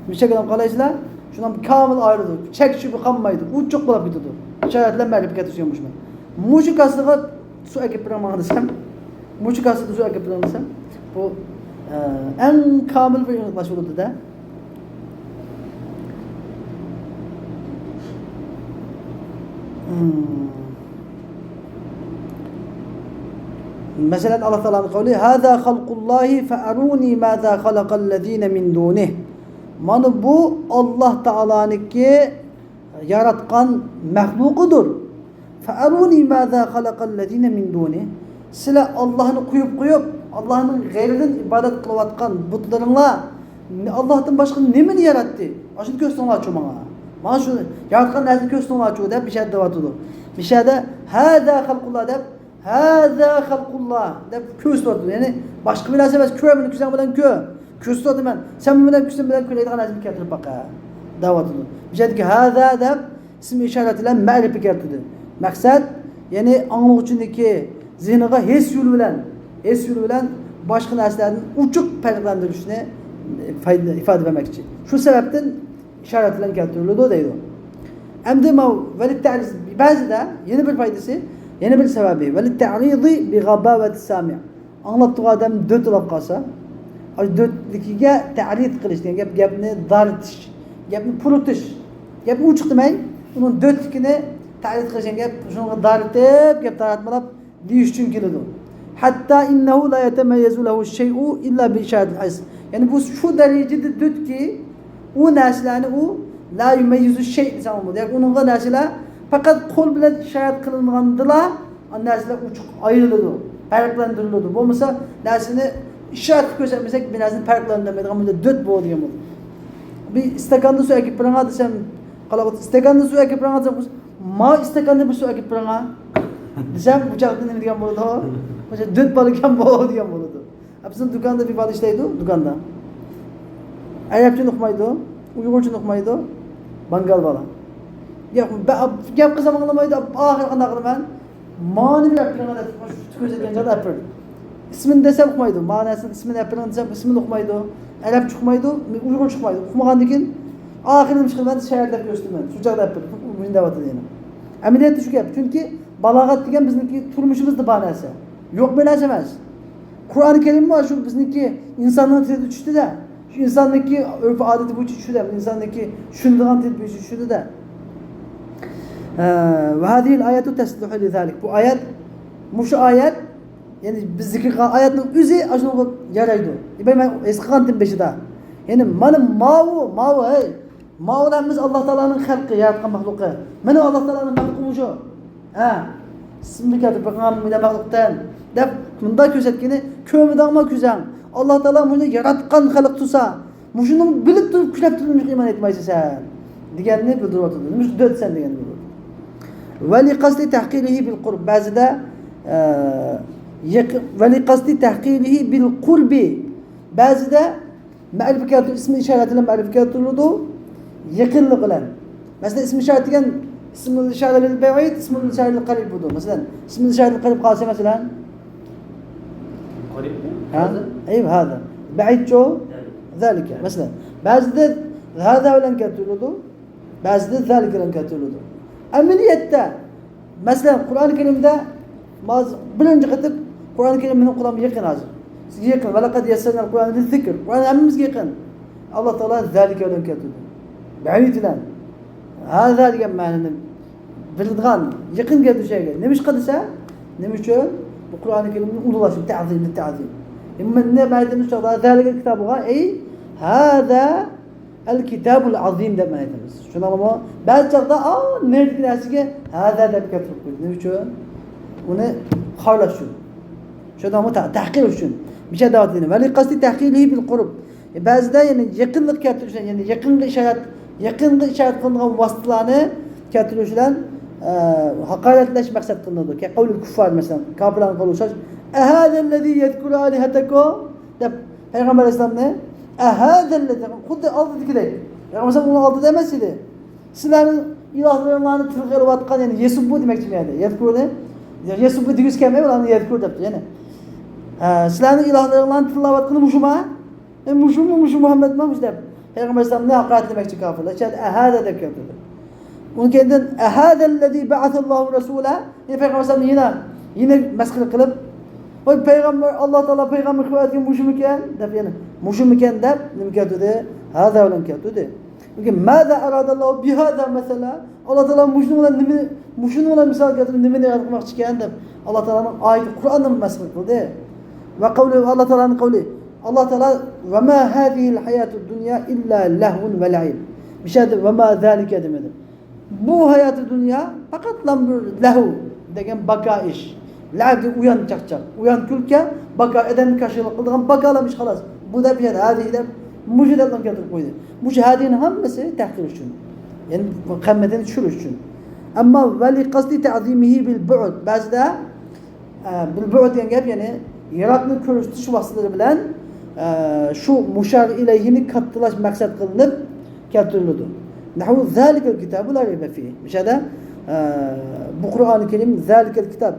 Bir şekilde qalaysizlar. Şundan kamil ayrıldı. Çek şu bir qanmaydı. U çok bo'lib ketadi. Şaratlar ma'rifat keltirishganmish men. Mushukasiga su akib beraman desam, mushukasiga su akib beraman desam, bu en kamil bir yo'ldosh bo'ladi-da. Mesela Allah Teala'nın kavli "Hâzâ halqullâhi fe'arûnî mâzâ halakallezîne min dûnih." Mana bu Allah Teala'nınki yaratgan mahlukudur. Fe'arûnî mâzâ halakallezîne min dûnih. Sizlar Allah'ını qo'yib Allah'ın gayriden ibadet qilayotgan butlarına Allah'tan başka nimani yaratdi? Ashuni ko'rsanglar chu menga. Mana shu yaratgan narsani ko'rsanglar chu deb bir şey deyotdi. Bir şeyde "Hâzâ halqullah" deb "Hâzâ halqullah" deb ko'rsatdi. Yani başka bir narsa emas, ko'rmini ko'zing bilan ko'rsatdi men. Sen bilan ko'zing bilan ko'radigan narsani keltirib baqa. Deyotdi. Bir şey ki "Hâzâ" deb ism ishorat bilan ma'rifa keltirdi. Maksat yani anlıqçındaki zihniga his yo'li bilan boshqa narsalarni uchuq farqlantirishni ifade etmoqchi. Shu sababdan ishorat bilan keltiriladi deydi. Endi velit ta'riz ba'zida yana bir foydasi, yana bir sababi velit ta'ridi bi ghabawati sami'. Anlab turgan odam do'tlab qolsa, o do'tligiga ta'rid qilish degan gapni dartish, gapni puritish, gapni uchuq demay, uning do'tligini ta'rid qilgan gap shunga dartib, gap taratmalab deyish uchun keladi. Hatta innehu la yetemayyezu lehu şey'u illa bi işaretil his. Yani bu şu derecede döt ki o narsalarni u la yumayyizu şey desam bo'ladi. Yani onun narsalar fakat qo'l bilan işaret qilingandilar, o narsalar uchuq ayriladi, farqlantiriladi. Bo'lmasa narsani işaret ko'rsatmasak bir narsani farqlantirmaydigan bunda döt bo'ladi degan bo'ladi. Bir istakanda su akib bilan desam, qalab istakanda su akib bilan desam, ma istakanda bir su akib bilan desam buchoqni nima degan bo'ladi? Mesela dört balıkken boğaz diyen buludu. Bizim dükkanda bir balı işteydi, dükkanda. Arapça okumaydı, Uygurca okumaydı, Bangal balı. Gap kızım anlamaydı, ahir kanaklı ben. Mani bir yapılan da tükürsetken canı yapırdı. İsmini desem okumaydı, manasını ismini yapılan desem ismini okumaydı. Arapça okumaydı, Uygurca okumaydı. Okumadan dikin, ahirim çıkır ben şehirde göstüm ben, sucakta yapırdı. Bugün de batı diyelim. Emniyette şu yap, çünkü balagat diken bizimki turmuşumuzda banası. Yok böyle emas. Kur'an-ı Kerim var şu bizniki insanların tedbiri düştü de. Şu insandaki örf adeti bu düştü de. İnsandaki şundan tedbiri düştü de. Ve hadihil ayetu tesluhu li zalik. Bu ayet, şu ayet yani bizdeki ayetin üzü aşını yaraydı. Ben eski kantin beşide. Yani mavu hey. Mavlarımız Allah Teala'nın halkı, yaratkan mahluku. Benim Allah Teala'nın mahluku şu. Simli keltirib bakam mina mahlukdan deb bunda ko'rsatgani ko'midanma ko'zang. Alloh taolo buni yaratgan xalq tursa, shuni bilib turib kuylab turib iymon etmaysan sen deganni bildiryapti. Nima dötsan degan bo'ladi. Va li qasdi tahqirihi bil qurb. Ba'zida va li qasdi tahqirihi bil qurbi. Ba'zida ma'rifa keltirib ismi ishorati bilan ma'rifa keltiriladi, yaqinlik bilan. Mesela ismi işaret degan ismul işaret lil ba'id, ismul işaret lil qarib budur. Mesela ismul işaret lil qarib qalsa mesela قريب هذا ايوه هذا بعيد شو ذلك مثلا بعضده هذا ولن كتولده بعضده ذلك ولن كتولده ameliyette mesela Kur'an-ı Kerim'de birinci kıtık Kur'an-ı Kerim'in Kur'an'a yakın hazır. Yakın. Ve lekad yessenel Kur'an'ı lil zikr. Kur'an hepimiz yakın. Allah Teala zalike ولن كتولده بعيد lan. Hâzâ diyen mânenin bildiğin yakın geldiği şeyler. Neymiş kadısa? Neymiş şöyle? Bu Kur'an-ı Kerim'in ululaşım, ta'zim, ta'zim. İmma ne ba'demiz şurada zâlike kitabıga ey hâzâ el kitabul azim demeyiniz. Şuna ama bazı çağda nerede dersiye hâzâ de kitap koydu. Neymiş şöyle? Onu havlaşın. Şuna ama tahkir olsun. Bir şey davet edin. Ve li kasti tahkirihi bil kurub. Bazıda yani yakınlık getiriyorsun. Yani yakınlık işaret kılınan vasıtalarını getiriyorsun. Hakaretleş maksat kılınıyordu. Ki kavlül kuffar mesela. Kafirlerin kavlu söz. Ehâzellezî yedkûlü âlihetekû. Peygamber Aleyhisselam ne? Ehâzellezî. Kudde aldı dikilek. Peygamber Aleyhisselam onu aldı demesiyle. Sizlerin ilahlarını tırgır vatkan yani yesubbu demek için yani. Yedkûlü ne? Yesubbu digüz kelime var. Yedkûlü yaptı yani. Sizlerin ilahlarını tırgır vatkanı muşuma. Muşum Muhammed Mahmud de. Peygamber Aleyhisselam ne hakaret demek için kafirler. İşte ehâze de kötüdür. Onun kendinden ehâzellezî ba'athallâhu rasûlâ. Yine Peygamber Aleyhisselam yine meskil kılıp o Peygamber Allah Teala Peygamber kıvayetken muşum iken de yani muşum iken de ne kötüdür. Hâzâ olan kötüdür. Çünkü mâzâ aradallahu bihâzâ mesela Allah Teala muşunla misal getirip nimeni yaratmak iken de Allah Teala'nın ayeti Kur'an'ın meskil kıldı. Ve kavli Allah Teala'nın kavli Allah Teala ve ma hâzihil hayâtud dünya illa lehvun ve la'ib. Bir şey de ve ma zâlike demedim. Bu hayatı dünya fakat lan bir lehu degen baka iş. La'ib uyan çakçak. Uyan külke baka eden karşılık kıldığın bakalamış halas. Bu da bir şey de hâzihi de mucidetten getirip koydu. Mucahedinin hamısı tahkir için. Yani kıymeten düşürür için. Ama ve li kasdi ta'zimihi bil bu'd. Bazı da bil bu'd yani yaratını körüstüş vasıtaları bilen şu muşar ileyhini kattılaş maksat kılınıp getirildi. Nahu zâlikel kitabı la reybe fîh. Müşahede bu Kur'an-ı Kerim zâlikel kitap.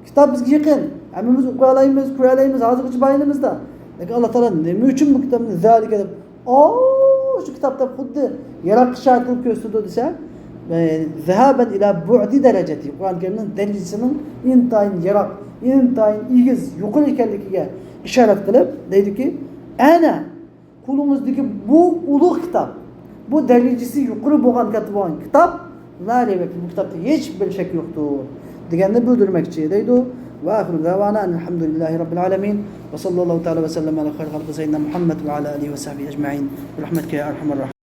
Kitap bizge yakın. Amimiz okuyalayımız, kuyalayımız, hazır içbayınımızda. Lakin Allah Teala ne için bu kitabın zâlikel şu kitapta kuddu yarak şarkılık gösterdi dese zehaben ila bu'di dereceti. Kur'an-ı Kerim'in derecesinin intayin yarak, intayin ilgiz, yukarı ikenlikiye işaret kılıp dedi ki ana kulumuzdaki bu ulu kitap bu derecesi yukarı boğan kitap la reybe bu kitapta hiçbir şek yoktur degende bildirmekçi deydi ve ahiru davana elhamdülillahi rabbil alemin ve sallallahu teala ve sellem ala hayr halkı seyyidina Muhammed ve ala alihi ve sahbihi ecma'in rahmetke ya erhamer rahim.